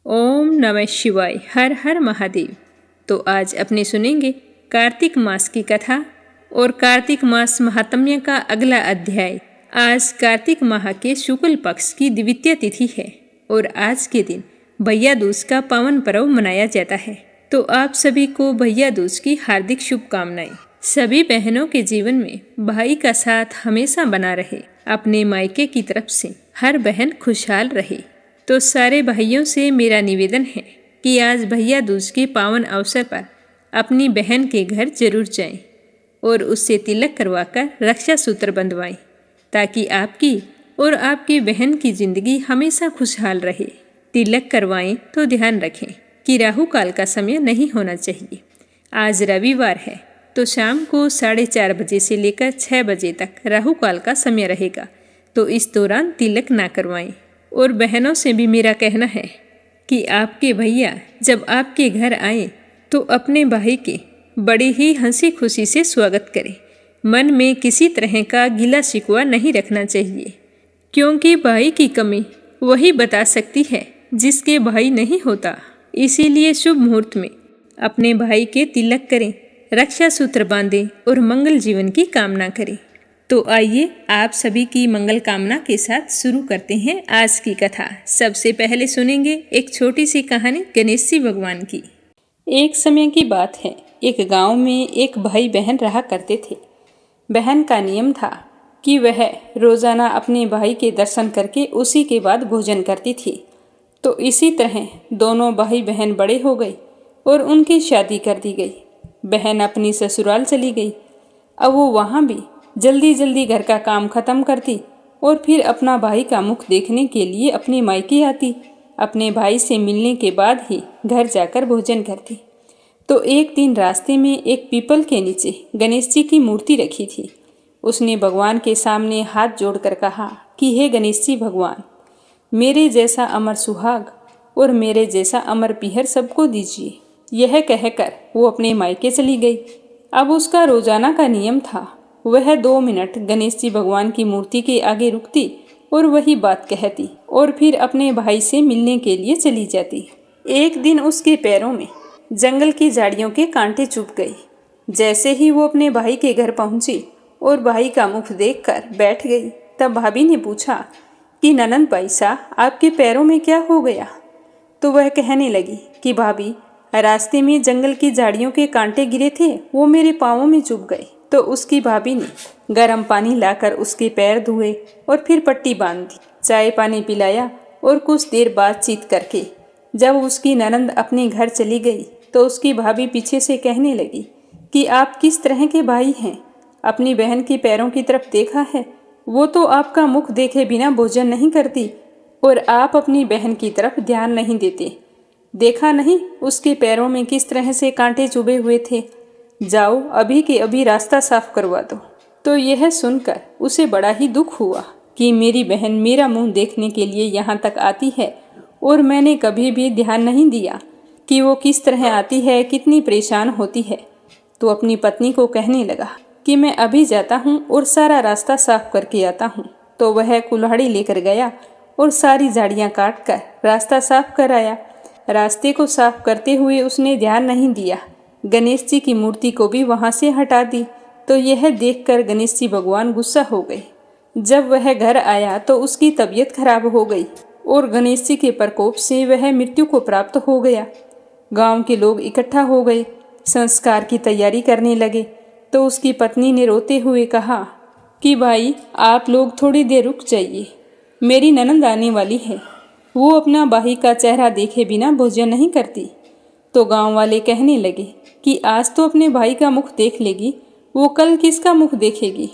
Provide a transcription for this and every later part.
ओम नमः शिवाय। हर हर महादेव। तो आज अपने सुनेंगे कार्तिक मास की कथा और कार्तिक मास महात्म्य का अगला अध्याय। आज कार्तिक माह के शुक्ल पक्ष की द्वितीय तिथि है और आज के दिन भैया दूज का पावन पर्व मनाया जाता है। तो आप सभी को भैया दूज की हार्दिक शुभकामनाएं। सभी बहनों के जीवन में भाई का साथ हमेशा बना रहे। अपने मायके की तरफ से हर बहन खुशहाल रहे। तो सारे भाइयों से मेरा निवेदन है कि आज भैया दूज के पावन अवसर पर अपनी बहन के घर जरूर जाएं और उससे तिलक करवाकर रक्षा सूत्र बंधवाएं, ताकि आपकी और आपकी बहन की जिंदगी हमेशा खुशहाल रहे। तिलक करवाएं तो ध्यान रखें कि राहु काल का समय नहीं होना चाहिए। आज रविवार है तो शाम को 4:30 बजे से लेकर 6 बजे तक राहु काल का समय रहेगा। तो इस दौरान तिलक ना करवाएं। और बहनों से भी मेरा कहना है कि आपके भैया जब आपके घर आए तो अपने भाई के बड़े ही हंसी खुशी से स्वागत करें। मन में किसी तरह का गिला शिकवा नहीं रखना चाहिए, क्योंकि भाई की कमी वही बता सकती है जिसके भाई नहीं होता। इसीलिए शुभ मुहूर्त में अपने भाई के तिलक करें, रक्षा सूत्र बांधें और मंगल जीवन की कामना करें। तो आइए आप सभी की मंगल कामना के साथ शुरू करते हैं आज की कथा। सबसे पहले सुनेंगे एक छोटी सी कहानी गणेश जी भगवान की। एक समय की बात है, एक गांव में एक भाई बहन रहा करते थे। बहन का नियम था कि वह रोजाना अपने भाई के दर्शन करके उसी के बाद भोजन करती थी। तो इसी तरह दोनों भाई बहन बड़े हो गए और उनकी शादी कर दी गई। बहन अपनी ससुराल चली गई। अब वो वहाँ भी जल्दी जल्दी घर का काम खत्म करती और फिर अपना भाई का मुख देखने के लिए अपने मायके आती। अपने भाई से मिलने के बाद ही घर जाकर भोजन करती। तो एक दिन रास्ते में एक पीपल के नीचे गणेश जी की मूर्ति रखी थी। उसने भगवान के सामने हाथ जोड़कर कहा कि हे गणेश जी भगवान, मेरे जैसा अमर सुहाग और मेरे जैसा अमर पीहर सबको दीजिए। यह कहकर वो अपने मायके चली गई। अब उसका रोजाना का नियम था, वह 2 मिनट गणेश जी भगवान की मूर्ति के आगे रुकती और वही बात कहती और फिर अपने भाई से मिलने के लिए चली जाती। एक दिन उसके पैरों में जंगल की झाड़ियों के कांटे चुभ गए। जैसे ही वो अपने भाई के घर पहुंची और भाई का मुख देखकर बैठ गई, तब भाभी ने पूछा कि ननंद पैसा आपके पैरों में क्या हो गया। तो वह कहने लगी कि भाभी, रास्ते में जंगल की झाड़ियों के कांटे गिरे थे, वो मेरे पाँवों में चुभ गए। तो उसकी भाभी ने गर्म पानी लाकर उसके पैर धोए और फिर पट्टी बांध दी। चाय पानी पिलाया और कुछ देर बातचीत करके जब उसकी ननंद अपने घर चली गई तो उसकी भाभी पीछे से कहने लगी कि आप किस तरह के भाई हैं। अपनी बहन के पैरों की तरफ देखा है, वो तो आपका मुख देखे बिना भोजन नहीं करती और आप अपनी बहन की तरफ ध्यान नहीं देते। देखा नहीं उसके पैरों में किस तरह से कांटे चुभे हुए थे। जाओ अभी के अभी रास्ता साफ करवा दो। तो यह सुनकर उसे बड़ा ही दुख हुआ कि मेरी बहन मेरा मुंह देखने के लिए यहाँ तक आती है और मैंने कभी भी ध्यान नहीं दिया कि वो किस तरह आती है, कितनी परेशान होती है। तो अपनी पत्नी को कहने लगा कि मैं अभी जाता हूँ और सारा रास्ता साफ करके आता हूँ। तो वह कुल्हाड़ी लेकर गया और सारी झाड़ियाँ काट कर रास्ता साफ कर आया। रास्ते को साफ करते हुए उसने ध्यान नहीं दिया, गणेश जी की मूर्ति को भी वहाँ से हटा दी। तो यह देखकर गणेश जी भगवान गुस्सा हो गए। जब वह घर आया तो उसकी तबीयत खराब हो गई और गणेश जी के प्रकोप से वह मृत्यु को प्राप्त हो गया। गांव के लोग इकट्ठा हो गए, संस्कार की तैयारी करने लगे। तो उसकी पत्नी ने रोते हुए कहा कि भाई आप लोग थोड़ी देर रुक जाइए, मेरी ननंद आने वाली है, वो अपना भाई का चेहरा देखे बिना भोजन नहीं करती। तो गांव वाले कहने लगे कि आज तो अपने भाई का मुख देख लेगी, वो कल किसका मुख देखेगी।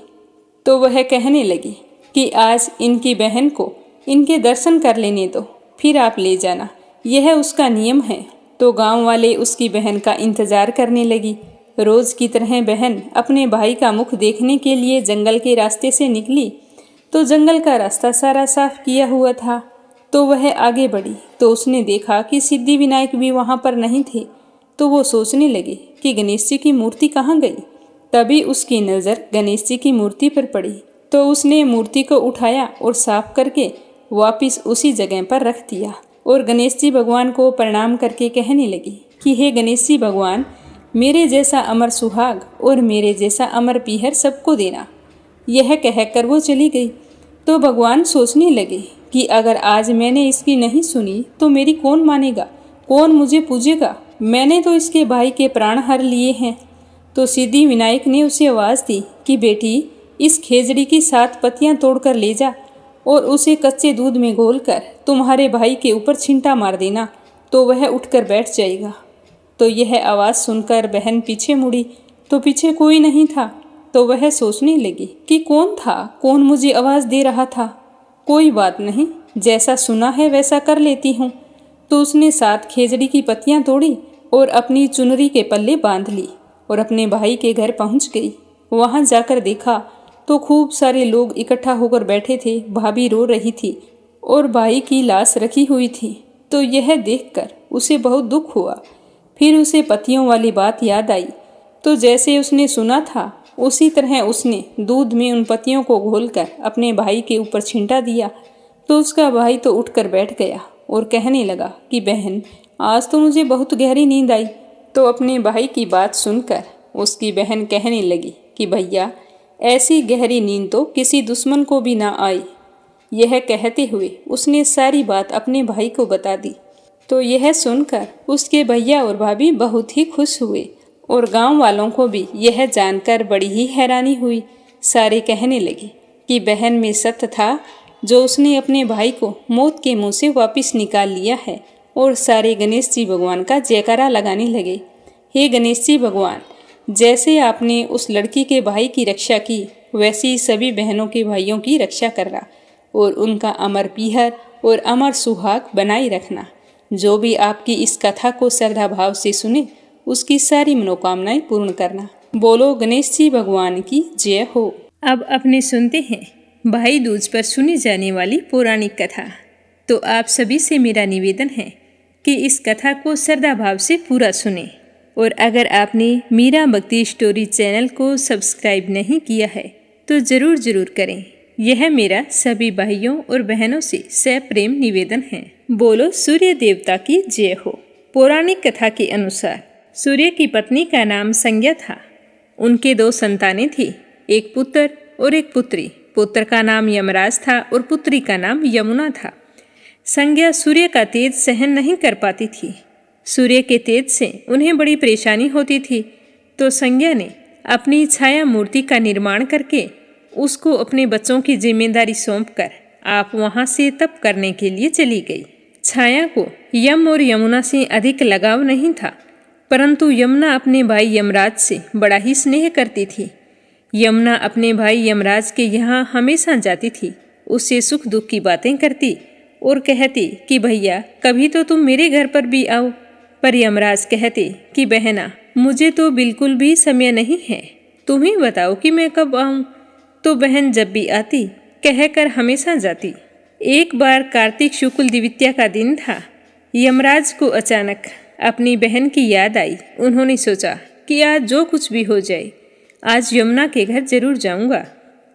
तो वह कहने लगी कि आज इनकी बहन को इनके दर्शन कर लेने दो, फिर आप ले जाना, यह उसका नियम है। तो गांव वाले उसकी बहन का इंतजार करने लगी। रोज की तरह बहन अपने भाई का मुख देखने के लिए जंगल के रास्ते से निकली। तो जंगल का रास्ता सारा साफ किया हुआ था। तो वह आगे बढ़ी तो उसने देखा कि सिद्धि विनायक भी वहाँ पर नहीं थे। तो वो सोचने लगी कि गणेश जी की मूर्ति कहाँ गई। तभी उसकी नज़र गणेश जी की मूर्ति पर पड़ी। तो उसने मूर्ति को उठाया और साफ करके वापस उसी जगह पर रख दिया और गणेश जी भगवान को प्रणाम करके कहने लगी कि हे गणेश जी भगवान, मेरे जैसा अमर सुहाग और मेरे जैसा अमर पीहर सबको देना। यह कहकर वो चली गई। तो भगवान सोचने लगे कि अगर आज मैंने इसकी नहीं सुनी तो मेरी कौन मानेगा, कौन मुझे पूजेगा। मैंने तो इसके भाई के प्राण हर लिए हैं। तो सिद्धि विनायक ने उसे आवाज़ दी कि बेटी, इस खेजड़ी की 7 पत्तियां तोड़कर ले जा और उसे कच्चे दूध में घोलकर तुम्हारे भाई के ऊपर छींटा मार देना, तो वह उठकर बैठ जाएगा। तो यह आवाज़ सुनकर बहन पीछे मुड़ी तो पीछे कोई नहीं था। तो वह सोचने लगी कि कौन था, कौन मुझे आवाज़ दे रहा था। कोई बात नहीं, जैसा सुना है वैसा कर लेती हूँ। तो उसने 7 खेजड़ी की पत्तियाँ तोड़ी और अपनी चुनरी के पल्ले बांध ली और अपने भाई के घर पहुँच गई। वहाँ जाकर देखा तो खूब सारे लोग इकट्ठा होकर बैठे थे। भाभी रो रही थी और भाई की लाश रखी हुई थी। तो यह देखकर उसे बहुत दुख हुआ। फिर उसे पत्तियों वाली बात याद आई। तो जैसे उसने सुना था उसी तरह उसने दूध में उन पत्तियों को घोलकर अपने भाई के ऊपर छींटा दिया। तो उसका भाई तो उठकर बैठ गया और कहने लगा कि बहन, आज तो मुझे बहुत गहरी नींद आई। तो अपने भाई की बात सुनकर उसकी बहन कहने लगी कि भैया, ऐसी गहरी नींद तो किसी दुश्मन को भी ना आई। यह कहते हुए उसने सारी बात अपने भाई को बता दी। तो यह सुनकर उसके भैया और भाभी बहुत ही खुश हुए और गांव वालों को भी यह जानकर बड़ी ही हैरानी हुई। सारे कहने लगे कि बहन में सत्य था जो उसने अपने भाई को मौत के मुंह से वापस निकाल लिया है। और सारे गणेश जी भगवान का जयकारा लगाने लगे। हे गणेश जी भगवान, जैसे आपने उस लड़की के भाई की रक्षा की, वैसी ही सभी बहनों के भाइयों की रक्षा करना और उनका अमर पीहर और अमर सुहाग बनाए रखना। जो भी आपकी इस कथा को श्रद्धा भाव से सुने, उसकी सारी मनोकामनाएं पूर्ण करना। बोलो गणेश जी भगवान की जय हो। अब अपने सुनते हैं भाई दूज पर सुनी जाने वाली पौराणिक कथा। तो आप सभी से मेरा निवेदन है कि इस कथा को श्रद्धा भाव से पूरा सुने। और अगर आपने मीरा भक्ति स्टोरी चैनल को सब्सक्राइब नहीं किया है तो ज़रूर करें। यह मेरा सभी भाइयों और बहनों से सप्रेम निवेदन है। बोलो सूर्य देवता की जय हो। पौराणिक कथा के अनुसार सूर्य की पत्नी का नाम संज्ञा था। उनके 2 संतानें थी, एक पुत्र और एक पुत्री। पुत्र का नाम यमराज था और पुत्री का नाम यमुना था। संज्ञा सूर्य का तेज सहन नहीं कर पाती थी। सूर्य के तेज से उन्हें बड़ी परेशानी होती थी। तो संज्ञा ने अपनी छाया मूर्ति का निर्माण करके उसको अपने बच्चों की जिम्मेदारी सौंपकर आप वहाँ से तप करने के लिए चली गई। छाया को यम और यमुना से अधिक लगाव नहीं था, परंतु यमुना अपने भाई यमराज से बड़ा ही स्नेह करती थी। यमुना अपने भाई यमराज के यहाँ हमेशा जाती थी, उससे सुख दुख की बातें करती और कहती कि भैया, कभी तो तुम मेरे घर पर भी आओ। पर यमराज कहते कि बहना, मुझे तो बिल्कुल भी समय नहीं है, तुम ही बताओ कि मैं कब आऊँ। तो बहन जब भी आती कहकर हमेशा जाती। एक बार कार्तिक शुक्ल द्वितीया का दिन था। यमराज को अचानक अपनी बहन की याद आई। उन्होंने सोचा कि आज जो कुछ भी हो जाए, आज यमुना के घर जरूर जाऊंगा।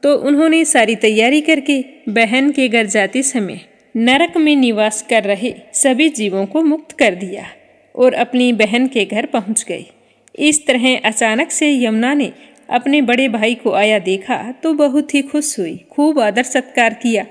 तो उन्होंने सारी तैयारी करके बहन के घर जाते समय नरक में निवास कर रहे सभी जीवों को मुक्त कर दिया और अपनी बहन के घर पहुंच गई। इस तरह अचानक से यमुना ने अपने बड़े भाई को आया देखा तो बहुत ही खुश हुई। खूब आदर सत्कार किया,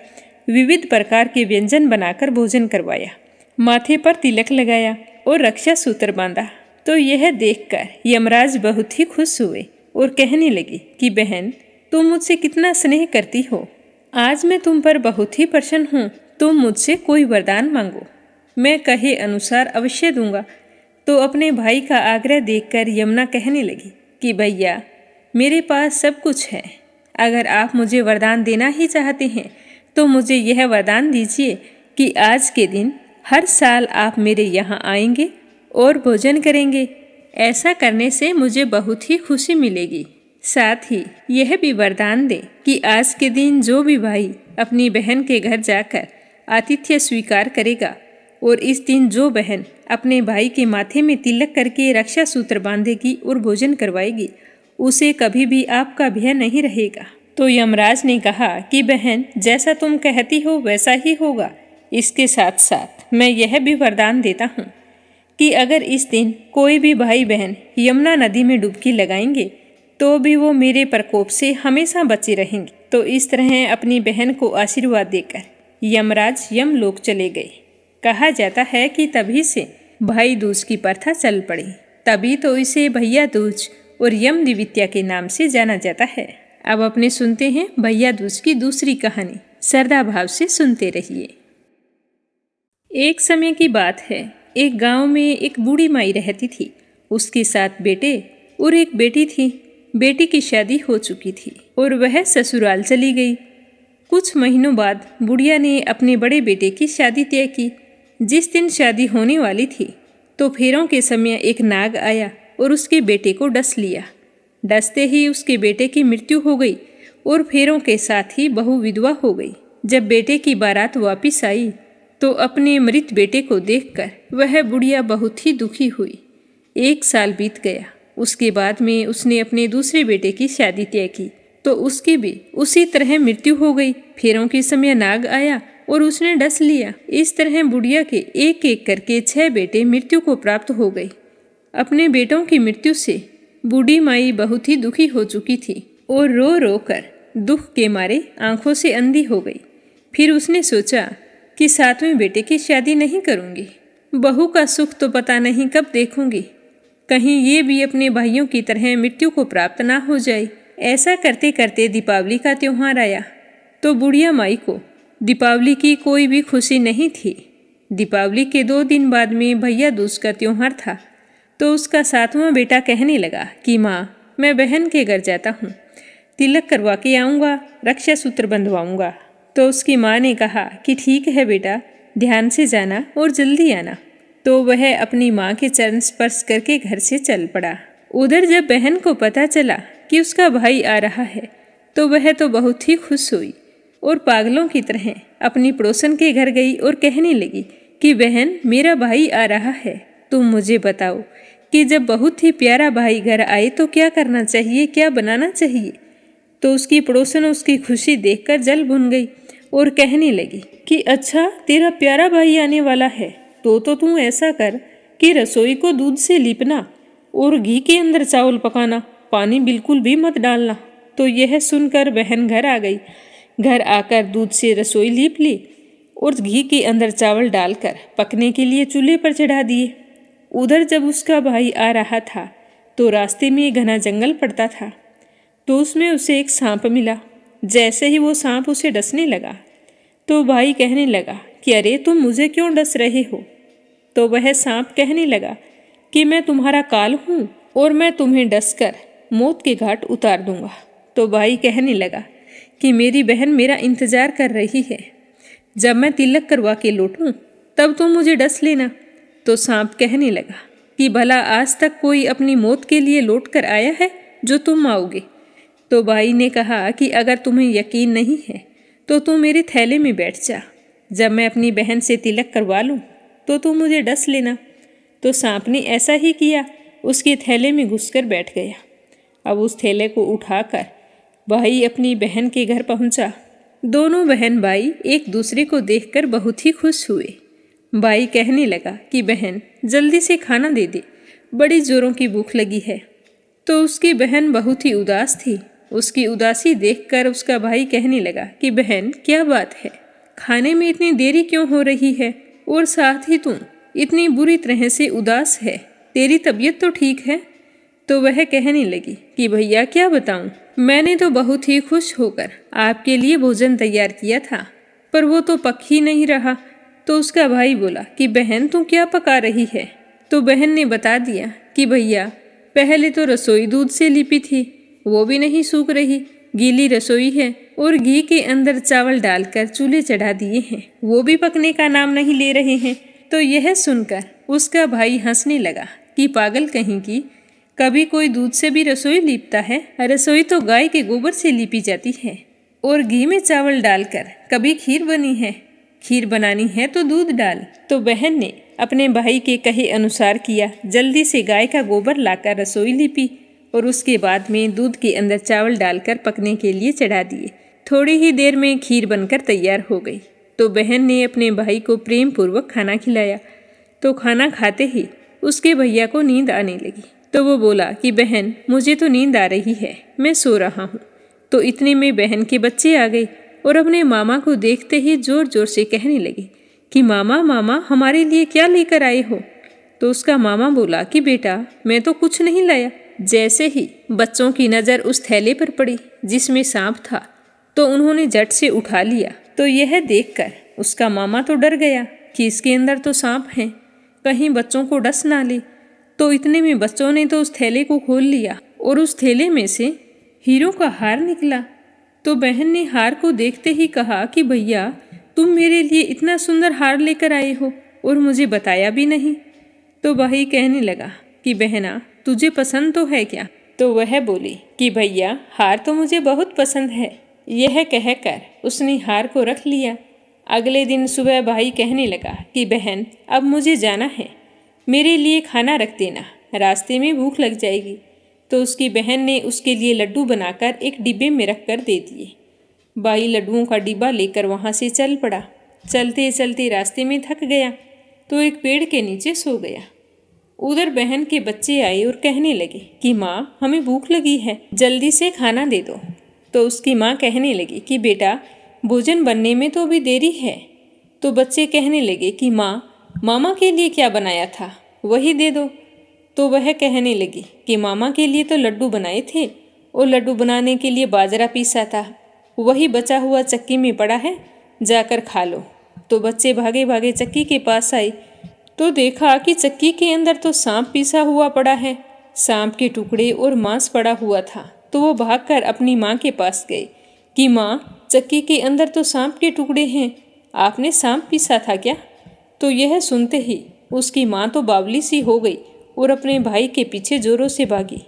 विविध प्रकार के व्यंजन बनाकर भोजन करवाया, माथे पर तिलक लगाया और रक्षा सूत्र बांधा। तो यह देखकर यमराज बहुत ही खुश हुए और कहने लगे कि बहन, तुम मुझसे कितना स्नेह करती हो। आज मैं तुम पर बहुत ही प्रसन्न हूँ। तुम मुझसे कोई वरदान मांगो, मैं कहे अनुसार अवश्य दूंगा। तो अपने भाई का आग्रह देखकर यमुना कहने लगी कि भैया, मेरे पास सब कुछ है। अगर आप मुझे वरदान देना ही चाहते हैं तो मुझे यह वरदान दीजिए कि आज के दिन हर साल आप मेरे यहाँ आएंगे और भोजन करेंगे। ऐसा करने से मुझे बहुत ही खुशी मिलेगी। साथ ही यह भी वरदान दे कि आज के दिन जो भी भाई अपनी बहन के घर जाकर आतिथ्य स्वीकार करेगा और इस दिन जो बहन अपने भाई के माथे में तिलक करके रक्षा सूत्र बांधेगी और भोजन करवाएगी, उसे कभी भी आपका भय नहीं रहेगा। तो यमराज ने कहा कि बहन, जैसा तुम कहती हो वैसा ही होगा। इसके साथ साथ मैं यह भी वरदान देता हूँ कि अगर इस दिन कोई भी भाई बहन यमुना नदी में डुबकी लगाएंगे तो भी वो मेरे प्रकोप से हमेशा बचे रहेंगे। तो इस तरह अपनी बहन को आशीर्वाद देकर यमराज यमलोक चले गए। कहा जाता है कि तभी से भाई दूज की प्रथा चल पड़ी। तभी तो इसे भैया दूज और यम द्वितीया के नाम से जाना जाता है। अब अपने सुनते हैं भैया दूज की दूसरी कहानी। श्रद्धा भाव से सुनते रहिए। एक समय की बात है, एक गांव में एक बूढ़ी माई रहती थी। उसके 7 बेटे और एक बेटी थी। बेटी की शादी हो चुकी थी और वह ससुराल चली गई। कुछ महीनों बाद बुढ़िया ने अपने बड़े बेटे की शादी तय की। जिस दिन शादी होने वाली थी तो फेरों के समय एक नाग आया और उसके बेटे को डस लिया। डसते ही उसके बेटे की मृत्यु हो गई और फेरों के साथ ही बहू विधवा हो गई। जब बेटे की बारात वापिस आई तो अपने मृत बेटे को देखकर वह बुढ़िया बहुत ही दुखी हुई। 1 साल बीत गया। उसके बाद में उसने अपने दूसरे बेटे की शादी तय की तो उसकी भी उसी तरह मृत्यु हो गई। फेरों के समय नाग आया और उसने डस लिया। इस तरह बुढ़िया के एक एक करके 6 बेटे मृत्यु को प्राप्त हो गए। अपने बेटों की मृत्यु से बूढ़ी माई बहुत ही दुखी हो चुकी थी और रो रो कर दुख के मारे आंखों से अंधी हो गई। फिर उसने सोचा कि 7वें बेटे की शादी नहीं करूंगी। बहू का सुख तो पता नहीं कब देखूंगी, कहीं ये भी अपने भाइयों की तरह मृत्यु को प्राप्त ना हो जाए। ऐसा करते करते दीपावली का त्योहार आया तो बुढ़िया माई को दीपावली की कोई भी खुशी नहीं थी। दीपावली के 2 दिन बाद में भैया दूज का त्योहार था तो उसका 7वां बेटा कहने लगा कि माँ, मैं बहन के घर जाता हूँ, तिलक करवा के आऊँगा, रक्षा सूत्र बंधवाऊँगा। तो उसकी माँ ने कहा कि ठीक है बेटा, ध्यान से जाना और जल्दी आना। तो वह अपनी माँ के चरण स्पर्श करके घर से चल पड़ा। उधर जब बहन को पता चला कि उसका भाई आ रहा है तो वह तो बहुत ही खुश हुई और पागलों की तरह अपनी पड़ोसन के घर गई और कहने लगी कि बहन, मेरा भाई आ रहा है, तुम मुझे बताओ कि जब बहुत ही प्यारा भाई घर आए तो क्या करना चाहिए, क्या बनाना चाहिए। तो उसकी पड़ोसन उसकी खुशी देखकर जल भुन गई और कहने लगी कि अच्छा, तेरा प्यारा भाई आने वाला है तो तू ऐसा कर कि रसोई को दूध से लीपना और घी के अंदर चावल पकाना, पानी बिल्कुल भी मत डालना। तो यह सुनकर बहन घर आ गई। घर आकर दूध से रसोई लीप ली और घी के अंदर चावल डालकर पकने के लिए चूल्हे पर चढ़ा दिए। उधर जब उसका भाई आ रहा था तो रास्ते में एक घना जंगल पड़ता था तो उसमें उसे एक सांप मिला। जैसे ही वो सांप उसे डसने लगा तो भाई कहने लगा कि अरे, तुम मुझे क्यों डस रहे हो। तो वह सांप कहने लगा कि मैं तुम्हारा काल हूँ और मैं तुम्हें डसकर मौत के घाट उतार दूंगा। तो भाई कहने लगा कि मेरी बहन मेरा इंतजार कर रही है, जब मैं तिलक करवा के लौटूं तब तुम मुझे डस लेना। तो सांप कहने लगा कि भला आज तक कोई अपनी मौत के लिए लौट कर आया है जो तुम आओगे। तो भाई ने कहा कि अगर तुम्हें यकीन नहीं है तो तुम मेरे थैले में बैठ जा, जब मैं अपनी बहन से तिलक करवा लूँ तो तुम मुझे डस लेना। तो सांप ने ऐसा ही किया, उसके थैले में घुसकर बैठ गया। अब उस थैले को उठाकर भाई अपनी बहन के घर पहुंचा। दोनों बहन भाई एक दूसरे को देखकर बहुत ही खुश हुए। भाई कहने लगा कि बहन, जल्दी से खाना दे दे, बड़ी जोरों की भूख लगी है। तो उसकी बहन बहुत ही उदास थी। उसकी उदासी देखकर उसका भाई कहने लगा कि बहन, क्या बात है, खाने में इतनी देरी क्यों हो रही है, और साथ ही तुम इतनी बुरी तरह से उदास है, तेरी तबीयत तो ठीक है। तो वह कहने लगी कि भैया क्या बताऊं, मैंने तो बहुत ही खुश होकर आपके लिए भोजन तैयार किया था, पर वो तो पक ही नहीं रहा। तो उसका भाई बोला कि बहन, तू क्या पका रही है। तो बहन ने बता दिया कि भैया, पहले तो रसोई दूध से लिपी थी, वो भी नहीं सूख रही, गीली रसोई है, और घी के अंदर चावल डालकर चूल्हे चढ़ा दिए हैं, वो भी पकने का नाम नहीं ले रहे हैं। तो यह सुनकर उसका भाई हंसने लगा कि पागल कहीं की, कभी कोई दूध से भी रसोई लीपता है? रसोई तो गाय के गोबर से लीपी जाती है, और घी में चावल डालकर कभी खीर बनी है? खीर बनानी है तो दूध डाल। तो बहन ने अपने भाई के कहे अनुसार किया। जल्दी से गाय का गोबर लाकर रसोई लीपी और उसके बाद में दूध के अंदर चावल डालकर पकने के लिए चढ़ा दिए। थोड़ी ही देर में खीर बनकर तैयार हो गई। तो बहन ने अपने भाई को प्रेम पूर्वक खाना खिलाया। तो खाना खाते ही उसके भैया को नींद आने लगी। तो वो बोला कि बहन, मुझे तो नींद आ रही है, मैं सो रहा हूँ। तो इतने में बहन के बच्चे आ गए और अपने मामा को देखते ही जोर जोर से कहने लगे कि मामा मामा, हमारे लिए क्या लेकर आए हो। तो उसका मामा बोला कि बेटा, मैं तो कुछ नहीं लाया। जैसे ही बच्चों की नज़र उस थैले पर पड़ी जिसमें सांप था, तो उन्होंने झट से उठा लिया। तो यह देखकर उसका मामा तो डर गया कि इसके अंदर तो सांप है, कहीं बच्चों को डस ना ले। तो इतने में बच्चों ने तो उस थैले को खोल लिया और उस थैले में से हीरो का हार निकला। तो बहन ने हार को देखते ही कहा कि भैया, तुम मेरे लिए इतना सुंदर हार लेकर आए हो और मुझे बताया भी नहीं। तो भाई कहने लगा कि बहना, तुझे पसंद तो है क्या। तो वह बोली कि भैया, हार तो मुझे बहुत पसंद है। यह कहकर उसने हार को रख लिया। अगले दिन सुबह भाई कहने लगा कि बहन, अब मुझे जाना है, मेरे लिए खाना रख देना, रास्ते में भूख लग जाएगी। तो उसकी बहन ने उसके लिए लड्डू बनाकर एक डिब्बे में रख कर दे दिए। भाई लड्डुओं का डिब्बा लेकर वहाँ से चल पड़ा। चलते चलते रास्ते में थक गया तो एक पेड़ के नीचे सो गया। उधर बहन के बच्चे आए और कहने लगे कि माँ, हमें भूख लगी है, जल्दी से खाना दे दो। तो उसकी माँ कहने लगी कि बेटा, भोजन बनने में तो अभी देरी है। तो बच्चे कहने लगे कि माँ, मामा के लिए क्या बनाया था, वही दे दो। तो वह कहने लगी कि मामा के लिए तो लड्डू बनाए थे और लड्डू बनाने के लिए बाजरा पीसा था, वही बचा हुआ चक्की में पड़ा है, जाकर खा लो। तो बच्चे भागे भागे चक्की के पास आए तो देखा कि चक्की के अंदर तो सांप पीसा हुआ पड़ा है, सांप के टुकड़े और मांस पड़ा हुआ था। तो वो भागकर अपनी माँ के पास गए कि माँ, चक्की के अंदर तो सांप के टुकड़े हैं, आपने सांप पीसा था क्या। तो यह सुनते ही उसकी माँ तो बावली सी हो गई और अपने भाई के पीछे जोरों से भागी।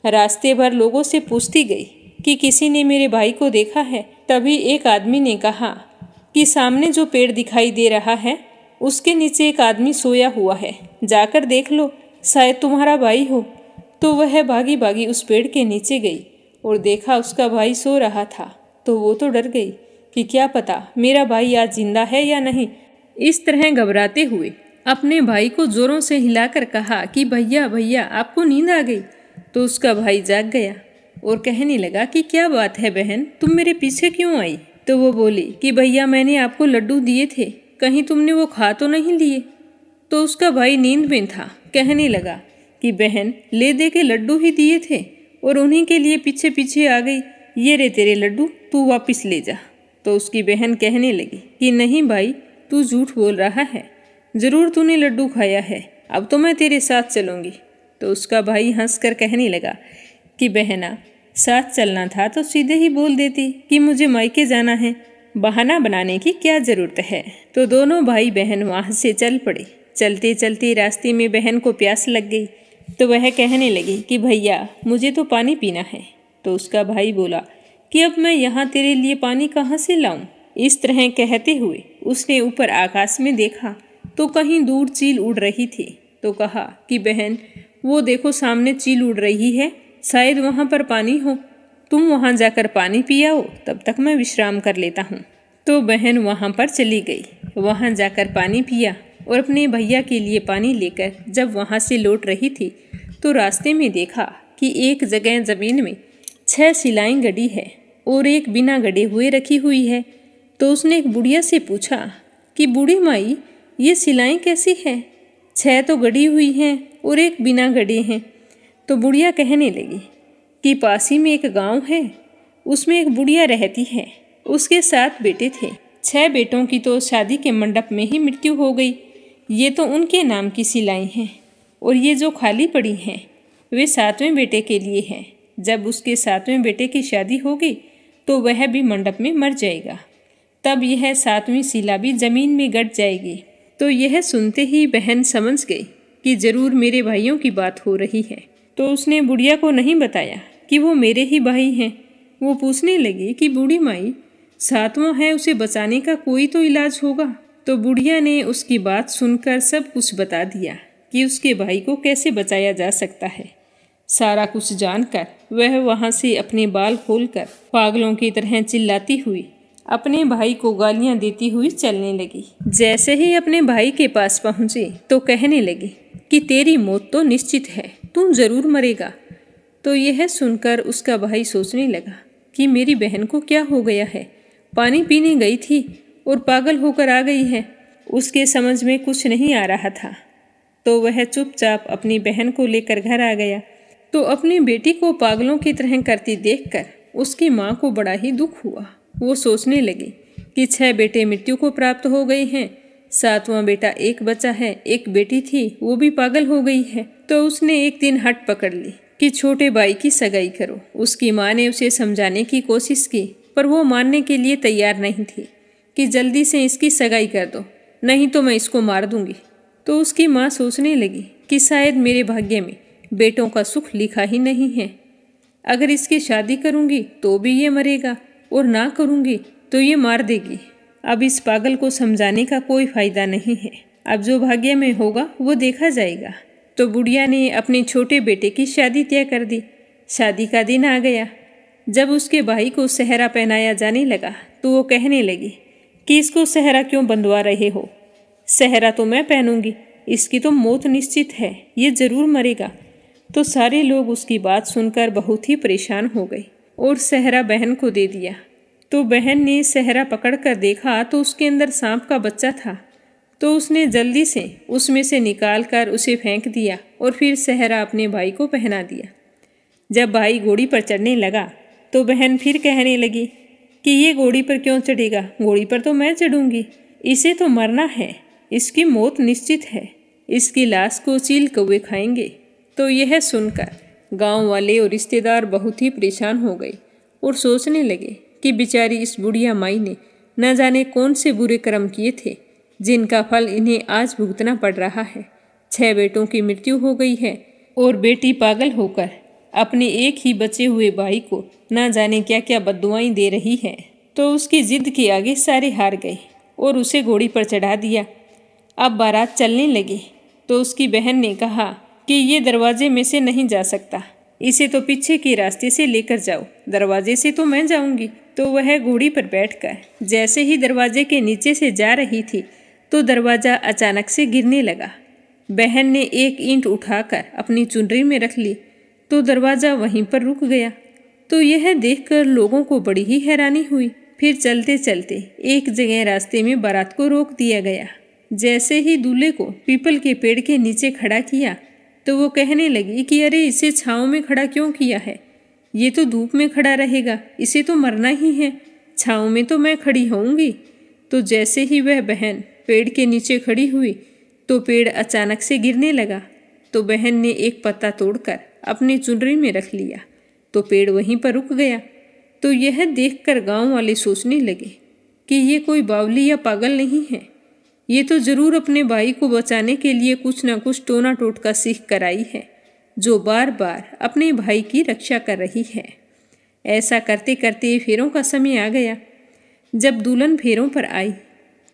रास्ते भर लोगों से पूछती गई कि किसी ने मेरे भाई को देखा है। तभी एक आदमी ने कहा कि सामने जो पेड़ दिखाई दे रहा है, उसके नीचे एक आदमी सोया हुआ है, जाकर देख लो, शायद तुम्हारा भाई हो। तो वह भागी भागी उस पेड़ के नीचे गई और देखा उसका भाई सो रहा था। तो वो तो डर गई कि क्या पता मेरा भाई आज जिंदा है या नहीं। इस तरह घबराते हुए अपने भाई को जोरों से हिलाकर कहा कि भैया भैया, आपको नींद आ गई। तो उसका भाई जाग गया और कहने लगा कि क्या बात है बहन, तुम मेरे पीछे क्यों आई। तो वो बोली कि भैया, मैंने आपको लड्डू दिए थे, कहीं तुमने वो खा तो नहीं लिए। तो उसका भाई नींद में था, कहने लगा कि बहन, ले दे के लड्डू ही दिए थे और उन्हीं के लिए पीछे पीछे आ गई, ये रे तेरे लड्डू, तू वापस ले जा। तो उसकी बहन कहने लगी कि नहीं भाई, तू झूठ बोल रहा है, ज़रूर तूने लड्डू खाया है, अब तो मैं तेरे साथ चलूँगी। तो उसका भाई हंसकर कहने लगा कि बहना, साथ चलना था तो सीधे ही बोल देती कि मुझे मायके जाना है, बहाना बनाने की क्या ज़रूरत है। तो दोनों भाई बहन वहाँ से चल पड़े। चलते चलते रास्ते में बहन को प्यास लग गई तो वह कहने लगी कि भैया, मुझे तो पानी पीना है। तो उसका भाई बोला कि अब मैं यहाँ तेरे लिए पानी कहाँ से लाऊं। इस तरह कहते हुए उसने ऊपर आकाश में देखा तो कहीं दूर चील उड़ रही थी। तो कहा कि बहन, वो देखो सामने चील उड़ रही है, शायद वहाँ पर पानी हो, तुम वहाँ जाकर पानी पी आओ, तब तक मैं विश्राम कर लेता हूँ। तो बहन वहाँ पर चली गई, वहाँ जाकर पानी पिया और अपने भैया के लिए पानी लेकर जब वहाँ से लौट रही थी तो रास्ते में देखा कि एक जगह ज़मीन में 6 सिलाएं गड़ी है और एक बिना गड़े हुए रखी हुई है। तो उसने एक बुढ़िया से पूछा कि बूढ़ी माई, ये सिलाएं कैसी हैं, 6 तो गड़ी हुई हैं और एक बिना गड़े हैं। तो बुढ़िया कहने लगी कि पास ही में एक गांव है, उसमें एक बुढ़िया रहती है, उसके 7 बेटे थे, 6 बेटों की तो शादी के मंडप में ही मृत्यु हो गई, ये तो उनके नाम की सिलाई हैं और ये जो खाली पड़ी हैं वे 7वें बेटे के लिए हैं। जब उसके 7वें बेटे की शादी होगी तो वह भी मंडप में मर जाएगा, तब यह 7वीं सिला भी जमीन में गड़ जाएगी। तो यह सुनते ही बहन समझ गई कि जरूर मेरे भाइयों की बात हो रही है। तो उसने बुढ़िया को नहीं बताया कि वो मेरे ही भाई हैं। वो पूछने लगी कि बूढ़ी माई, 7वां है, उसे बचाने का कोई तो इलाज होगा। तो बुढ़िया ने उसकी बात सुनकर सब कुछ बता दिया कि उसके भाई को कैसे बचाया जा सकता है। सारा कुछ जानकर वह वहाँ से अपने बाल खोलकर पागलों की तरह चिल्लाती हुई अपने भाई को गालियां देती हुई चलने लगी। जैसे ही अपने भाई के पास पहुंची तो कहने लगी कि तेरी मौत तो निश्चित है, तू जरूर मरेगा। तो यह सुनकर उसका भाई सोचने लगा कि मेरी बहन को क्या हो गया है, पानी पीने गई थी और पागल होकर आ गई है। उसके समझ में कुछ नहीं आ रहा था, तो वह चुपचाप अपनी बहन को लेकर घर आ गया। तो अपनी बेटी को पागलों की तरह करती देखकर उसकी माँ को बड़ा ही दुख हुआ। वो सोचने लगी कि 6 बेटे मृत्यु को प्राप्त हो गए हैं, 7वां बेटा एक बचा है, एक बेटी थी वो भी पागल हो गई है। तो उसने एक दिन हट पकड़ ली कि छोटे भाई की सगाई करो। उसकी माँ ने उसे समझाने की कोशिश की, पर वो मानने के लिए तैयार नहीं थी कि जल्दी से इसकी सगाई कर दो, नहीं तो मैं इसको मार दूंगी। तो उसकी माँ सोचने लगी कि शायद मेरे भाग्य में बेटों का सुख लिखा ही नहीं है। अगर इसकी शादी करूंगी तो भी ये मरेगा और ना करूंगी तो ये मार देगी। अब इस पागल को समझाने का कोई फायदा नहीं है, अब जो भाग्य में होगा वो देखा जाएगा। तो बुढ़िया ने अपने छोटे बेटे की शादी तय कर दी। शादी का दिन आ गया। जब उसके भाई को सेहरा पहनाया जाने लगा तो वो कहने लगी कि इसको सेहरा क्यों बंधवा रहे हो, सेहरा तो मैं पहनूंगी, इसकी तो मौत निश्चित है, ये जरूर मरेगा। तो सारे लोग उसकी बात सुनकर बहुत ही परेशान हो गए और सेहरा बहन को दे दिया। तो बहन ने सेहरा पकड़कर देखा तो उसके अंदर सांप का बच्चा था। तो उसने जल्दी से उसमें से निकाल कर उसे फेंक दिया और फिर सेहरा अपने भाई को पहना दिया। जब भाई घोड़ी पर चढ़ने लगा तो बहन फिर कहने लगी कि ये घोड़ी पर क्यों चढ़ेगा, घोड़ी पर तो मैं चढ़ूंगी, इसे तो मरना है, इसकी मौत निश्चित है, इसकी लाश को चील कौवे खाएंगे। तो यह सुनकर गांव वाले और रिश्तेदार बहुत ही परेशान हो गए और सोचने लगे कि बेचारी इस बुढ़िया माई ने न जाने कौन से बुरे कर्म किए थे जिनका फल इन्हें आज भुगतना पड़ रहा है। 6 बेटों की मृत्यु हो गई है और बेटी पागल होकर अपने एक ही बचे हुए भाई को न जाने क्या क्या बद्दुआएं दे रही है। तो उसकी जिद के आगे सारे हार गए और उसे घोड़ी पर चढ़ा दिया। अब बारात चलने लगी तो उसकी बहन ने कहा कि ये दरवाजे में से नहीं जा सकता, इसे तो पीछे के रास्ते से लेकर जाओ, दरवाजे से तो मैं जाऊंगी। तो वह घोड़ी पर बैठकर जैसे ही दरवाजे के नीचे से जा रही थी तो दरवाज़ा अचानक से गिरने लगा। बहन ने एक ईंट उठाकर अपनी चुनरी में रख ली तो दरवाज़ा वहीं पर रुक गया। तो यह देखकर लोगों को बड़ी ही हैरानी हुई। फिर चलते चलते एक जगह रास्ते में बारात को रोक दिया गया। जैसे ही दूल्हे को पीपल के पेड़ के नीचे खड़ा किया तो वो कहने लगी कि अरे इसे छाँव में खड़ा क्यों किया है, ये तो धूप में खड़ा रहेगा, इसे तो मरना ही है, छाँव में तो मैं खड़ी होऊंगी। तो जैसे ही वह बहन पेड़ के नीचे खड़ी हुई तो पेड़ अचानक से गिरने लगा। तो बहन ने एक पत्ता तोड़कर अपनी चुनरी में रख लिया तो पेड़ वहीं पर रुक गया। तो यह देखकर गांव वाले सोचने लगे कि ये कोई बावली या पागल नहीं है, ये तो जरूर अपने भाई को बचाने के लिए कुछ न कुछ टोना टोटका सीख कर आई है, जो बार बार अपने भाई की रक्षा कर रही है। ऐसा करते करते फेरों का समय आ गया। जब दुल्हन फेरों पर आई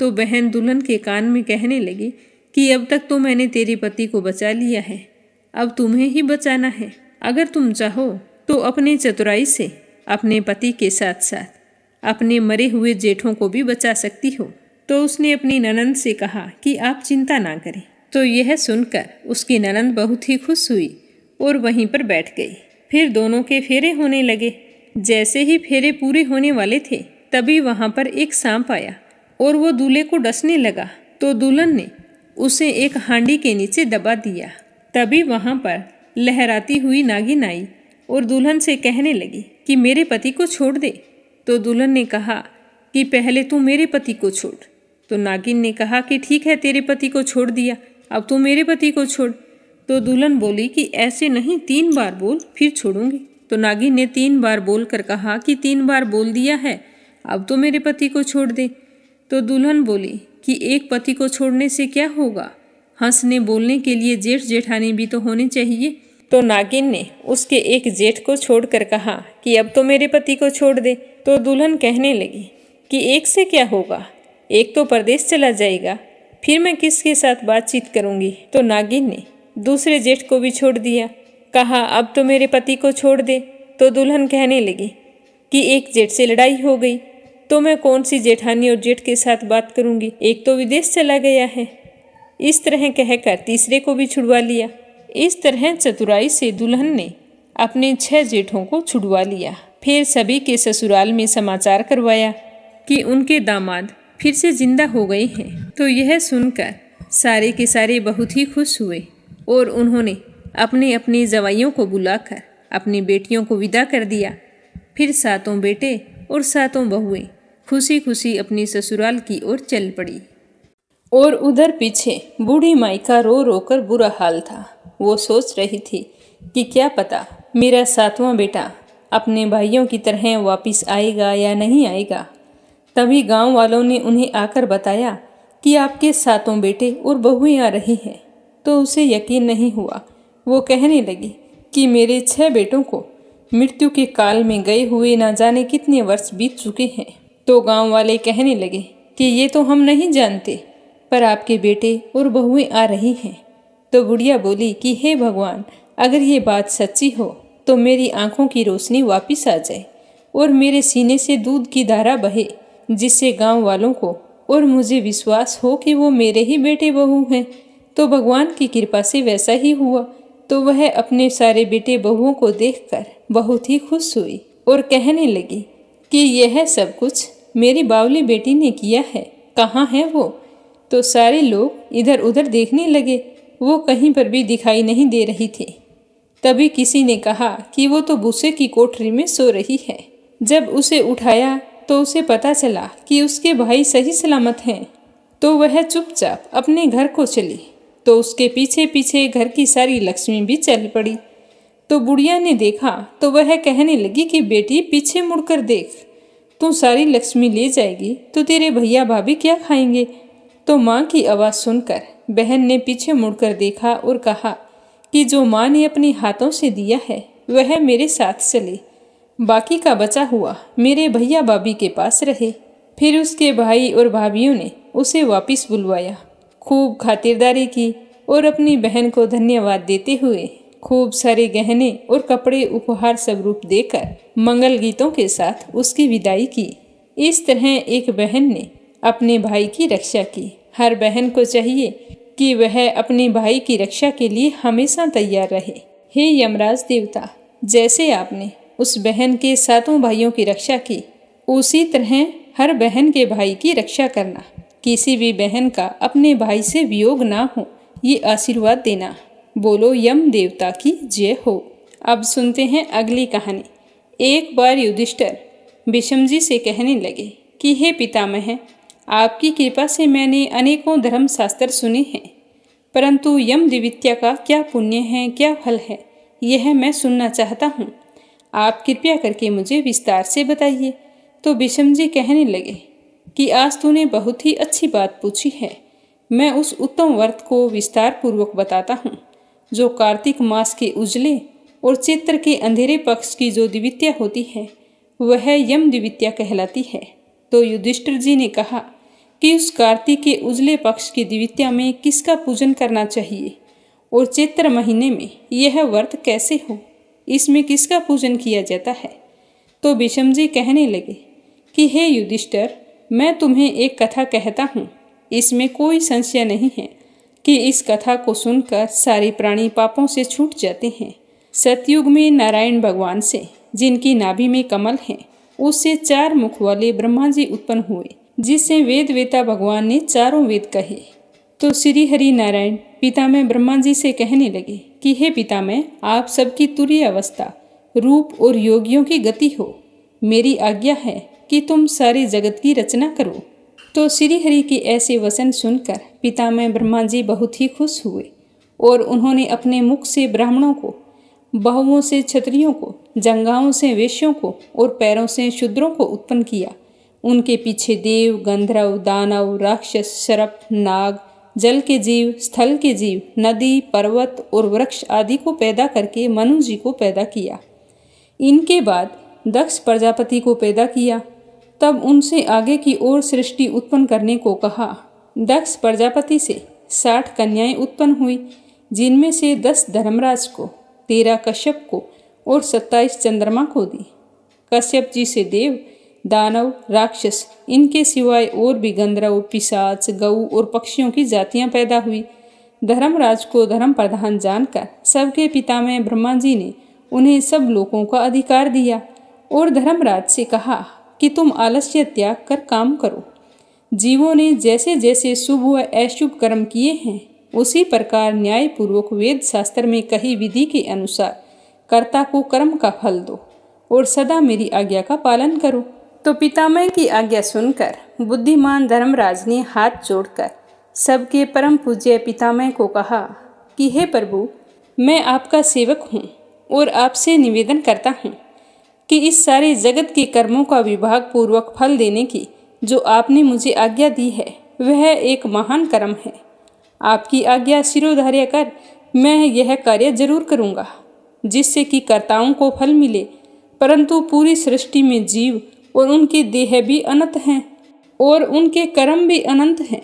तो बहन दुल्हन के कान में कहने लगी कि अब तक तो मैंने तेरे पति को बचा लिया है, अब तुम्हें ही बचाना है। अगर तुम चाहो तो अपने चतुराई से अपने पति के साथ साथ अपने मरे हुए जेठों को भी बचा सकती हो। तो उसने अपनी ननंद से कहा कि आप चिंता ना करें। तो यह सुनकर उसकी ननंद बहुत ही खुश हुई और वहीं पर बैठ गई। फिर दोनों के फेरे होने लगे। जैसे ही फेरे पूरे होने वाले थे तभी वहाँ पर एक सांप आया और वो दूल्हे को डसने लगा। तो दुल्हन ने उसे एक हांडी के नीचे दबा दिया। तभी वहाँ पर लहराती हुई नागिन आई और दुल्हन से कहने लगी कि मेरे पति को छोड़ दे। तो दुल्हन ने कहा कि पहले तू मेरे पति को छोड़। तो नागिन ने कहा कि ठीक है, तेरे पति को छोड़ दिया, अब तू मेरे पति को छोड़। तो दुल्हन बोली कि ऐसे नहीं, 3 बार बोल फिर छोड़ूंगी। तो नागिन ने 3 बार बोल कर कहा कि 3 बार बोल दिया है, अब तो मेरे पति को छोड़ दे। तो दुल्हन बोली कि एक पति को छोड़ने से क्या होगा, हंसने बोलने के लिए जेठ जेठानी भी तो होने चाहिए। तो नागिन ने उसके एक जेठ को छोड़कर कहा कि अब तो मेरे पति को छोड़ दे। तो दुल्हन कहने लगी कि एक से क्या होगा, एक तो परदेश चला जाएगा, फिर मैं किसके साथ बातचीत करूंगी। तो नागिन ने दूसरे जेठ को भी छोड़ दिया, कहा अब तो मेरे पति को छोड़ दे। तो दुल्हन कहने लगी कि एक जेठ से लड़ाई हो गई, तो मैं कौन सी जेठानी और जेठ के साथ बात करूंगी, एक तो विदेश चला गया है। इस तरह कहकर तीसरे को भी छुड़वा लिया। इस तरह चतुराई से दुल्हन ने अपने 6 जेठों को छुड़वा लिया। फिर सभी के ससुराल में समाचार करवाया कि उनके दामाद फिर से जिंदा हो गए हैं। तो यह सुनकर सारे के सारे बहुत ही खुश हुए और उन्होंने अपने अपने जवाइयों को बुलाकर अपनी बेटियों को विदा कर दिया। फिर 7 बेटे और 7 बहुएं खुशी खुशी अपनी ससुराल की ओर चल पड़ी। और उधर पीछे बूढ़ी माई का रो रो कर बुरा हाल था। वो सोच रही थी कि क्या पता मेरा 7वां बेटा अपने भाइयों की तरह वापस आएगा या नहीं आएगा। तभी गांव वालों ने उन्हें आकर बताया कि आपके 7 बेटे और बहुएं आ रही हैं। तो उसे यकीन नहीं हुआ। वो कहने लगी कि मेरे 6 बेटों को मृत्यु के काल में गए हुए ना जाने कितने वर्ष बीत चुके हैं। तो गांव वाले कहने लगे कि ये तो हम नहीं जानते, पर आपके बेटे और बहुएं आ रही हैं। तो बुढ़िया बोली कि हे भगवान, अगर ये बात सच्ची हो तो मेरी आंखों की रोशनी वापस आ जाए और मेरे सीने से दूध की धारा बहे, जिससे गांव वालों को और मुझे विश्वास हो कि वो मेरे ही बेटे बहू हैं। तो भगवान की कृपा से वैसा ही हुआ। तो वह अपने सारे बेटे बहुओं को देखकर बहुत ही खुश हुई और कहने लगी कि यह सब कुछ मेरी बावली बेटी ने किया है, कहाँ है वो। तो सारे लोग इधर उधर देखने लगे, वो कहीं पर भी दिखाई नहीं दे रही थी। तभी किसी ने कहा कि वो तो भूसे की कोठरी में सो रही है। जब उसे उठाया तो उसे पता चला कि उसके भाई सही सलामत हैं। तो वह चुपचाप अपने घर को चली। तो उसके पीछे पीछे घर की सारी लक्ष्मी भी चल पड़ी। तो बुढ़िया ने देखा तो वह कहने लगी कि बेटी पीछे मुड़कर देख, तू सारी लक्ष्मी ले जाएगी तो तेरे भैया भाभी क्या खाएंगे। तो माँ की आवाज़ सुनकर बहन ने पीछे मुड़कर देखा और कहा कि जो माँ ने अपने हाथों से दिया है वह मेरे साथ चले, बाकी का बचा हुआ मेरे भैया भाभी के पास रहे। फिर उसके भाई और भाभीियों ने उसे वापस बुलवाया, खूब खातिरदारी की और अपनी बहन को धन्यवाद देते हुए खूब सारे गहने और कपड़े उपहार स्वरूप देकर मंगल गीतों के साथ उसकी विदाई की। इस तरह एक बहन ने अपने भाई की रक्षा की। हर बहन को चाहिए कि वह अपने भाई की रक्षा के लिए हमेशा तैयार रहे। हे यमराज देवता, जैसे आपने उस बहन के 7 भाइयों की रक्षा की, उसी तरह हर बहन के भाई की रक्षा करना। किसी भी बहन का अपने भाई से वियोग ना हो, ये आशीर्वाद देना। बोलो यम देवता की जय हो। अब सुनते हैं अगली कहानी। एक बार युधिष्ठिर विषम जी से कहने लगे कि हे पितामह, आपकी कृपा से मैंने अनेकों धर्म शास्त्र सुने हैं, परंतु यम द्वितीया का क्या पुण्य है, क्या फल है, यह मैं सुनना चाहता हूँ। आप कृपया करके मुझे विस्तार से बताइए। तो विषम जी कहने लगे कि आज तूने बहुत ही अच्छी बात पूछी है। मैं उस उत्तम व्रत को विस्तार पूर्वक बताता हूँ जो कार्तिक मास के उजले और चैत्र के अंधेरे पक्ष की जो द्वितीया होती है वह यम द्वितीया कहलाती है। तो युधिष्ठिर जी ने कहा कि उस कार्तिक के उजले पक्ष की द्वितीया में किसका पूजन करना चाहिए और चैत्र महीने में यह व्रत कैसे हो, इसमें किसका पूजन किया जाता है। तो विषम जी कहने लगे कि हे युधिष्ठिर, मैं तुम्हें एक कथा कहता हूँ। इसमें कोई संशय नहीं है कि इस कथा को सुनकर सारे प्राणी पापों से छूट जाते हैं। सतयुग में नारायण भगवान से, जिनकी नाभि में कमल है, उससे 4 मुख वाले ब्रह्मा जी उत्पन्न हुए, जिससे वेद वेता भगवान ने चारों वेद कहे। तो श्री हरि नारायण पितामह ब्रह्मा जी से कहने लगे कि हे पितामह, आप सबकी तुरीय अवस्था, रूप और योगियों की गति हो। मेरी आज्ञा है कि तुम सारे जगत की रचना करो। तो श्री हरि के ऐसे वचन सुनकर पितामह ब्रह्मा जी बहुत ही खुश हुए और उन्होंने अपने मुख से ब्राह्मणों को, बहुओं से क्षत्रियों को, जंगाओं से वैश्यों को और पैरों से शूद्रों को उत्पन्न किया। उनके पीछे देव, गंधर्व, दानव, राक्षस, सर्प, नाग, जल के जीव, स्थल के जीव, नदी, पर्वत और वृक्ष आदि को पैदा करके मनु जी को पैदा किया। इनके बाद दक्ष प्रजापति को पैदा किया। तब उनसे आगे की ओर सृष्टि उत्पन्न करने को कहा। दक्ष प्रजापति से 60 कन्याएं उत्पन्न हुई, जिनमें से 10 धर्मराज को, 13 कश्यप को और 27 चंद्रमा को दी। कश्यप जी से देव, दानव, राक्षस, इनके सिवाय और भी गंधर्व, पिशाच, गऊ और पक्षियों की जातियां पैदा हुई। धर्मराज को धर्म प्रधान जानकर सबके पितामह ब्रह्मा जी ने उन्हें सब लोगों का अधिकार दिया और धर्मराज से कहा कि तुम आलस्य त्याग कर काम करो। जीवों ने जैसे जैसे शुभ व अशुभ कर्म किए हैं उसी प्रकार न्यायपूर्वक वेद शास्त्र में कही विधि के अनुसार कर्ता को कर्म का फल दो और सदा मेरी आज्ञा का पालन करो। तो पितामह की आज्ञा सुनकर बुद्धिमान धर्मराज ने हाथ जोड़कर सबके परम पूज्य पितामह को कहा कि हे प्रभु, मैं आपका सेवक हूँ और आपसे निवेदन करता हूँ कि इस सारे जगत के कर्मों का विभाग पूर्वक फल देने की जो आपने मुझे आज्ञा दी है वह एक महान कर्म है। आपकी आज्ञा शिरोधार्य कर मैं यह कार्य जरूर करूँगा जिससे कि कर्ताओं को फल मिले, परंतु पूरी सृष्टि में जीव और उनके देह भी अनंत हैं और उनके कर्म भी अनंत हैं।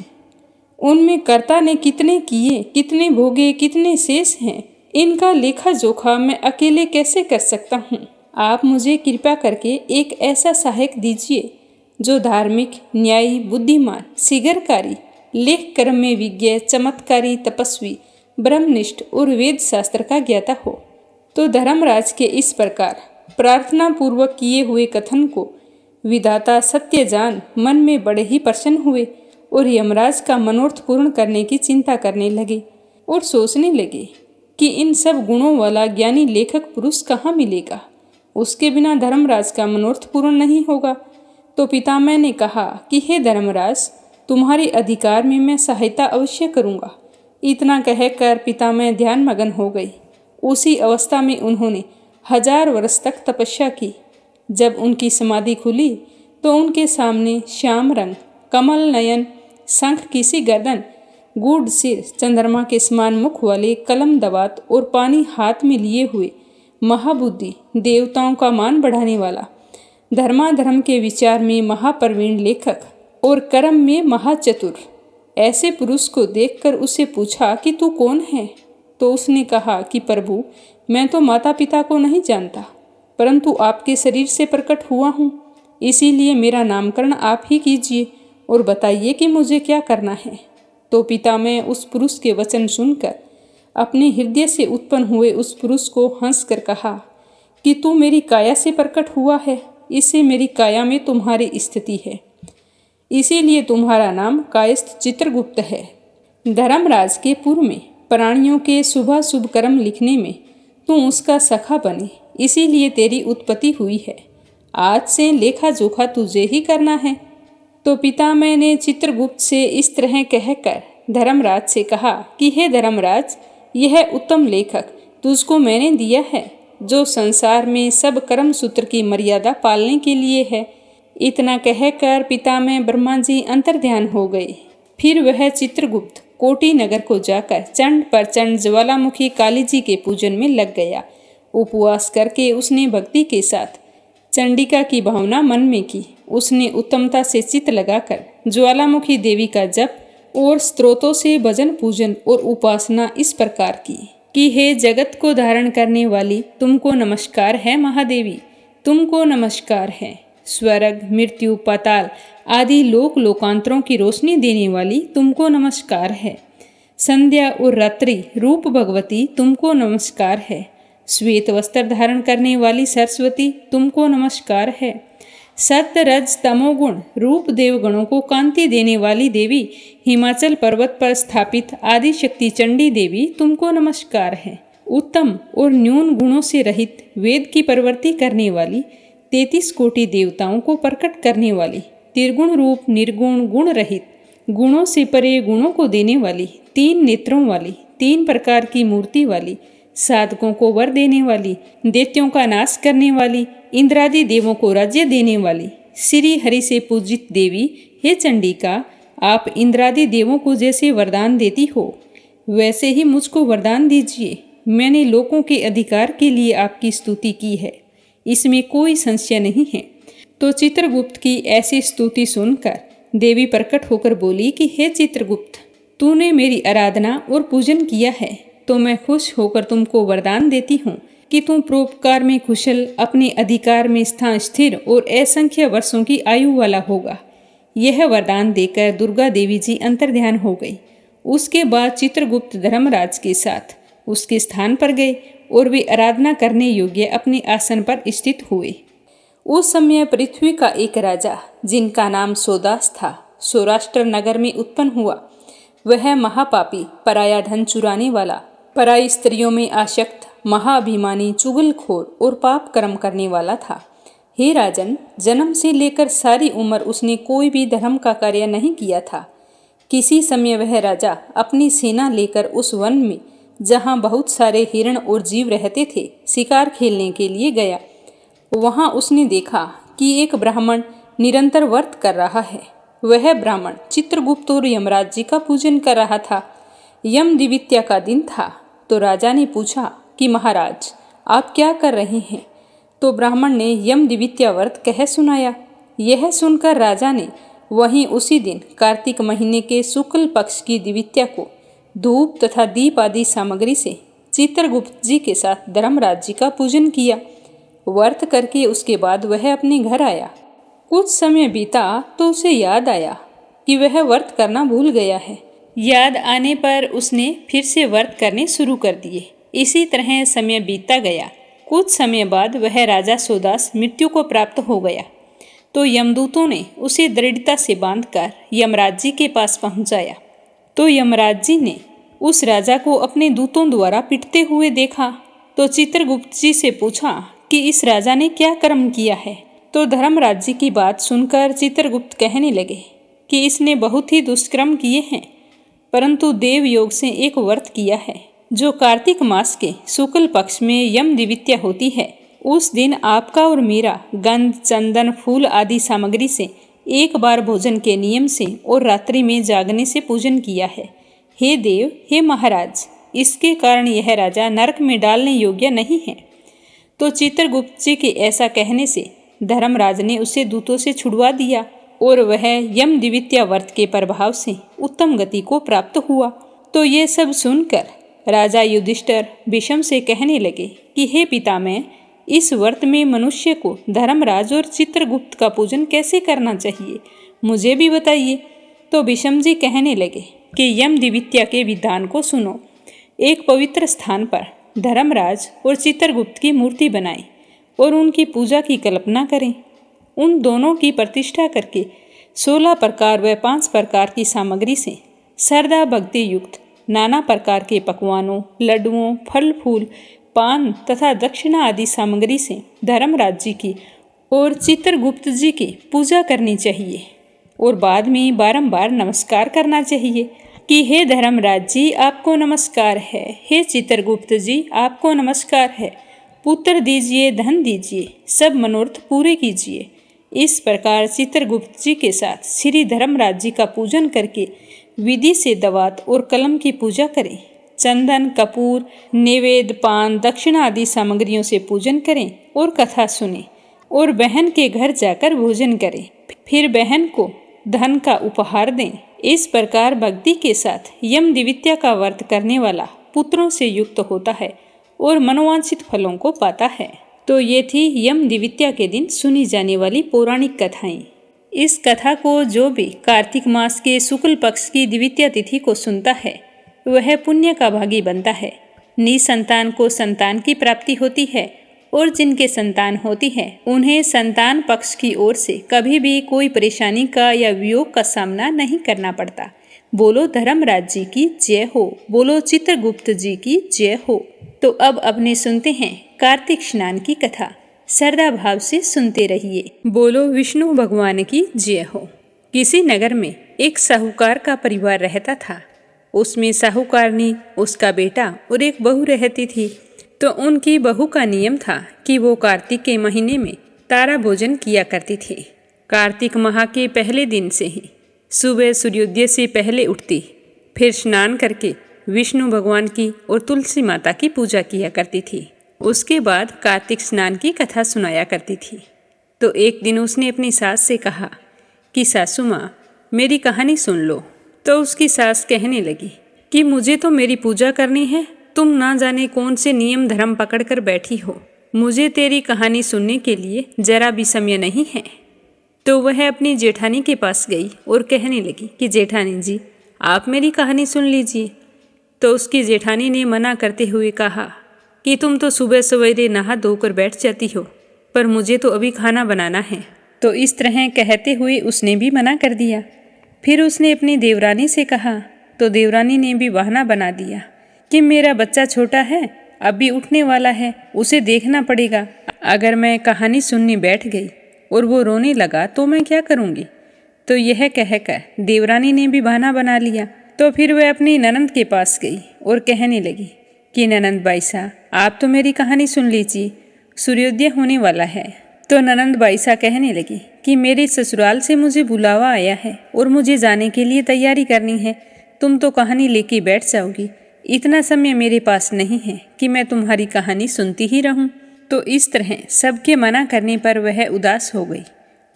उनमें कर्ता ने कितने किए, कितने भोगे, कितने शेष हैं, इनका लेखा जोखा मैं अकेले कैसे कर सकता हूँ। आप मुझे कृपा करके एक ऐसा सहायक दीजिए जो धार्मिक, न्यायी, बुद्धिमान, शीघ्रकारी, लेख कर्म में विज्ञ, चमत्कारी, तपस्वी, ब्रह्मनिष्ठ और वेद शास्त्र का ज्ञाता हो। तो धर्मराज के इस प्रकार प्रार्थना पूर्वक किए हुए कथन को विधाता सत्य जान मन में बड़े ही प्रसन्न हुए और यमराज का मनोर्थ पूर्ण करने की चिंता करने लगे और सोचने लगे कि इन सब गुणों वाला ज्ञानी लेखक पुरुष कहाँ मिलेगा। उसके बिना धर्मराज का मनोर्थ पूर्ण नहीं होगा। तो पितामह ने कहा कि हे धर्मराज, तुम्हारे अधिकार में मैं सहायता अवश्य करूँगा। इतना कहकर पितामह ध्यान मगन हो गई। उसी अवस्था में उन्होंने 1000 वर्ष तक तपस्या की। जब उनकी समाधि खुली तो उनके सामने श्याम रंग, कमल नयन, शंख की सी गर्दन, गूढ़ सिर, चंद्रमा के समान मुख वाले कलम दवात और पानी हाथ में लिए हुए महाबुद्धि, देवताओं का मान बढ़ाने वाला, धर्माधर्म के विचार में महाप्रवीण लेखक और कर्म में महाचतुर ऐसे पुरुष को देखकर उससे पूछा कि तू कौन है। तो उसने कहा कि प्रभु, मैं तो माता पिता को नहीं जानता, परंतु आपके शरीर से प्रकट हुआ हूँ, इसीलिए मेरा नामकरण आप ही कीजिए और बताइए कि मुझे क्या करना है। तो पितामह उस पुरुष के वचन सुनकर अपने हृदय से उत्पन्न हुए उस पुरुष को हंसकर कहा कि तू मेरी काया से प्रकट हुआ है, इससे मेरी काया में तुम्हारी स्थिति है, इसीलिए तुम्हारा नाम कायस्थ चित्रगुप्त है। धर्मराज के पूर्व में प्राणियों के शुभाशुभ कर्म लिखने में तू उसका सखा बने, इसीलिए तेरी उत्पत्ति हुई है। आज से लेखा जोखा तुझे ही करना है। तो पितामह ने चित्रगुप्त से इस तरह कहकर धर्मराज से कहा कि हे धर्मराज, यह उत्तम लेखक तुझको मैंने दिया है जो संसार में सब कर्म सूत्र की मर्यादा पालने के लिए है। इतना कहकर पितामह ब्रह्मा जी अंतर्ध्यान हो गए। फिर वह चित्रगुप्त कोटि नगर को जाकर चंड प्रचंड ज्वालामुखी काली जी के पूजन में लग गया। उपवास करके उसने भक्ति के साथ चंडिका की भावना मन में की। उसने उत्तमता से चित्त लगाकर ज्वालामुखी देवी का जप और स्तोत्रों से भजन पूजन और उपासना इस प्रकार की कि हे जगत को धारण करने वाली, तुमको नमस्कार है महादेवी, तुमको नमस्कार है। स्वर्ग, मृत्यु, पाताल आदि लोक लोकांतरों की रोशनी देने वाली, तुमको नमस्कार है। संध्या और रात्रि रूप भगवती, तुमको नमस्कार है। श्वेत वस्त्र धारण करने वाली सरस्वती, तुमको नमस्कार है। सत्य रज तमोगुण रूप देवगणों को कांति देने वाली देवी, हिमाचल पर्वत पर स्थापित आदि शक्ति चंडी देवी, तुमको नमस्कार है। उत्तम और न्यून गुणों से रहित वेद की प्रवृत्ति करने वाली, 33 कोटि देवताओं को प्रकट करने वाली, त्रिगुण रूप निर्गुण गुण रहित, गुणों से परे गुणों को देने वाली, 3 नेत्रों वाली, 3 प्रकार की मूर्ति वाली, साधकों को वर देने वाली, दैत्यों का नाश करने वाली, इंद्रादि देवों को राज्य देने वाली, श्री हरि से पूजित देवी, हे चंडिका, आप इंद्रादि देवों को जैसे वरदान देती हो वैसे ही मुझको वरदान दीजिए। मैंने लोगों के अधिकार के लिए आपकी स्तुति की है, इसमें कोई संशय नहीं है। तो चित्रगुप्त की ऐसी स्तुति सुनकर देवी प्रकट होकर बोली कि हे चित्रगुप्त, तूने मेरी आराधना और पूजन किया है तो मैं खुश होकर तुमको वरदान देती हूँ कि तू परोपकार में कुशल, अपने अधिकार में स्थान स्थिर और असंख्य वर्षों की आयु वाला होगा। यह वरदान देकर दुर्गा देवी जी अंतर्ध्यान हो गई। उसके बाद चित्रगुप्त धर्मराज के साथ उसके स्थान पर गए और वे आराधना करने योग्य अपने आसन पर स्थित हुए। उस समय पृथ्वी का एक राजा जिनका नाम सोदास था, सौराष्ट्र नगर में उत्पन्न हुआ। वह महापापी, पराया धन चुराने वाला, पराई स्त्रियों में आसक्त, महाअभिमानी, चुगलखोर और पाप कर्म करने वाला था। हे राजन, जन्म से लेकर सारी उम्र उसने कोई भी धर्म का कार्य नहीं किया था। किसी समय वह राजा अपनी सेना लेकर उस वन में, जहाँ बहुत सारे हिरण और जीव रहते थे, शिकार खेलने के लिए गया। वहाँ उसने देखा कि एक ब्राह्मण निरंतर व्रत कर रहा है। वह ब्राह्मण चित्रगुप्त और यमराज जी का पूजन कर रहा था। यम द्वितीया का दिन था, तो राजा ने पूछा कि महाराज, आप क्या कर रहे हैं? तो ब्राह्मण ने यम द्वितीया व्रत कह सुनाया। यह सुनकर राजा ने वहीं उसी दिन कार्तिक महीने के शुक्ल पक्ष की द्वितीया को धूप तथा दीप आदि सामग्री से चित्रगुप्त जी के साथ धर्मराज जी का पूजन किया। व्रत करके उसके बाद वह अपने घर आया। कुछ समय बीता तो उसे याद आया कि वह व्रत करना भूल गया है। याद आने पर उसने फिर से व्रत करने शुरू कर दिए। इसी तरह समय बीतता गया। कुछ समय बाद वह राजा सोदास मृत्यु को प्राप्त हो गया, तो यमदूतों ने उसे दृढ़ता से बांधकर यमराज जी के पास पहुंचाया। तो यमराज जी ने उस राजा को अपने दूतों द्वारा पिटते हुए देखा, तो चित्रगुप्त जी से पूछा कि इस राजा ने क्या कर्म किया है। तो धर्मराज जी की बात सुनकर चित्रगुप्त कहने लगे कि इसने बहुत ही दुष्कर्म किए हैं, परंतु देव योग से एक व्रत किया है, जो कार्तिक मास के शुक्ल पक्ष में यम द्वितीया होती है। उस दिन आपका और मेरा गंध, चंदन, फूल आदि सामग्री से एक बार भोजन के नियम से और रात्रि में जागने से पूजन किया है। हे देव, हे महाराज, इसके कारण यह राजा नरक में डालने योग्य नहीं है। तो चित्रगुप्त जी के ऐसा कहने से धर्मराज ने उसे दूतों से छुड़वा दिया और वह यम द्वितीया व्रत के प्रभाव से उत्तम गति को प्राप्त हुआ। तो ये सब सुनकर राजा युधिष्ठिर विषम से कहने लगे कि हे पितामह, इस व्रत में मनुष्य को धर्मराज और चित्रगुप्त का पूजन कैसे करना चाहिए, मुझे भी बताइए। तो विषम जी कहने लगे कि यम द्वितीया के विधान को सुनो। एक पवित्र स्थान पर धर्मराज और चित्रगुप्त की मूर्ति बनाएं और उनकी पूजा की कल्पना करें। उन दोनों की प्रतिष्ठा करके 16 प्रकार व 5 प्रकार की सामग्री से श्रद्धा भक्ति युक्त नाना प्रकार के पकवानों, लड्डुओं, फल फूल, पान तथा दक्षिणा आदि सामग्री से धर्मराज जी की और चित्रगुप्त जी की पूजा करनी चाहिए और बाद में बारंबार नमस्कार करना चाहिए कि हे धर्मराज जी, आपको नमस्कार है, हे चित्रगुप्त जी, आपको नमस्कार है, पुत्र दीजिए, धन दीजिए, सब मनोरथ पूरे कीजिए। इस प्रकार चित्रगुप्त जी के साथ श्री धर्मराज जी का पूजन करके विधि से दवात और कलम की पूजा करें। चंदन, कपूर, नैवेद्य, पान, दक्षिणा आदि सामग्रियों से पूजन करें और कथा सुनें और बहन के घर जाकर भोजन करें। फिर बहन को धन का उपहार दें। इस प्रकार भक्ति के साथ यम द्वितीया का व्रत करने वाला पुत्रों से युक्त होता है और मनोवांछित फलों को पाता है। तो ये थी यम द्वितीया के दिन सुनी जाने वाली पौराणिक कथाएं। इस कथा को जो भी कार्तिक मास के शुक्ल पक्ष की द्वितीया तिथि को सुनता है वह पुण्य का भागी बनता है। निसंतान को संतान की प्राप्ति होती है और जिनके संतान होती है उन्हें संतान पक्ष की ओर से कभी भी कोई परेशानी का या वियोग का सामना नहीं करना पड़ता। बोलो धर्मराज जी की जय हो, बोलो चित्रगुप्त जी की जय हो। तो अब अपने सुनते हैं कार्तिक स्नान की कथा। श्रद्धा भाव से सुनते रहिए। बोलो विष्णु भगवान की जय हो। किसी नगर में एक साहूकार का परिवार रहता था। उसमें साहूकारनी, उसका बेटा और एक बहू रहती थी। तो उनकी बहू का नियम था कि वो कार्तिक के महीने में तारा भोजन किया करती थी। कार्तिक माह के पहले दिन से ही सुबह सूर्योदय से पहले उठती, फिर स्नान करके विष्णु भगवान की और तुलसी माता की पूजा किया करती थी। उसके बाद कार्तिक स्नान की कथा सुनाया करती थी। तो एक दिन उसने अपनी सास से कहा कि सासू माँ, मेरी कहानी सुन लो। तो उसकी सास कहने लगी कि मुझे तो मेरी पूजा करनी है तुम ना जाने कौन से नियम धर्म पकड़ कर बैठी हो। मुझे तेरी कहानी सुनने के लिए जरा भी समय नहीं है। तो वह अपनी जेठानी के पास गई और कहने लगी कि जेठानी जी, आप मेरी कहानी सुन लीजिए। तो उसकी जेठानी ने मना करते हुए कहा कि तुम तो सुबह सवेरे नहा धोकर बैठ जाती हो, पर मुझे तो अभी खाना बनाना है। तो इस तरह कहते हुए उसने भी मना कर दिया। फिर उसने अपनी देवरानी से कहा, तो देवरानी ने भी बहाना बना दिया कि मेरा बच्चा छोटा है, अभी उठने वाला है, उसे देखना पड़ेगा। अगर मैं कहानी सुनने बैठ गई और वो रोने लगा तो मैं क्या करूँगी। तो यह कहकर देवरानी ने भी बहाना बना लिया। तो फिर वह अपनी ननंद के पास गई और कहने लगी कि ननंद बाईसा, आप तो मेरी कहानी सुन लीजिए, सूर्योदय होने वाला है। तो ननंद बाईसा कहने लगी कि मेरे ससुराल से मुझे बुलावा आया है और मुझे जाने के लिए तैयारी करनी है। तुम तो कहानी लेके बैठ जाओगी, इतना समय मेरे पास नहीं है कि मैं तुम्हारी कहानी सुनती ही रहूं। तो इस तरह सबके मना करने पर वह उदास हो गई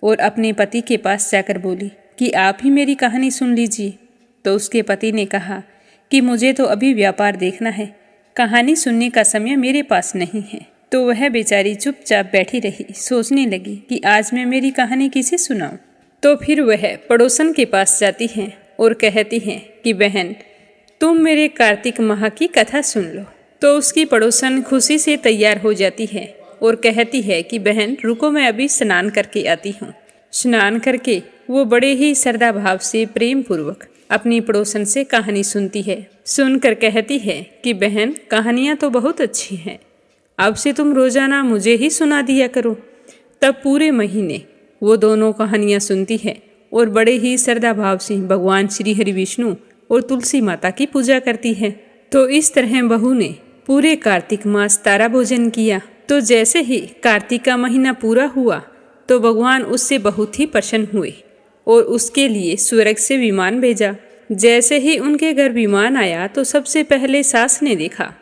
और अपने पति के पास जाकर बोली कि आप ही मेरी कहानी सुन लीजिए। तो उसके पति ने कहा कि मुझे तो अभी व्यापार देखना है, कहानी सुनने का समय मेरे पास नहीं है। तो वह बेचारी चुपचाप बैठी रही, सोचने लगी कि आज मैं मेरी कहानी किसे सुनाऊं। तो फिर वह पड़ोसन के पास जाती है और कहती है कि बहन, तुम मेरे कार्तिक माह की कथा सुन लो। तो उसकी पड़ोसन खुशी से तैयार हो जाती है और कहती है कि बहन रुको, मैं अभी स्नान करके आती हूँ। स्नान करके वो बड़े ही श्रद्धा भाव से प्रेम पूर्वक अपनी पड़ोसन से कहानी सुनती है। सुनकर कहती है कि बहन, कहानियाँ तो बहुत अच्छी हैं, अब से तुम रोजाना मुझे ही सुना दिया करो। तब पूरे महीने वो दोनों कहानियाँ सुनती है और बड़े ही श्रद्धा भाव से भगवान श्री हरि विष्णु और तुलसी माता की पूजा करती है। तो इस तरह बहू ने पूरे कार्तिक मास तारा भोजन किया। तो जैसे ही कार्तिक का महीना पूरा हुआ तो भगवान उससे बहुत ही प्रसन्न हुए और उसके लिए स्वर्ग से विमान भेजा। जैसे ही उनके घर विमान आया तो सबसे पहले सास ने देखा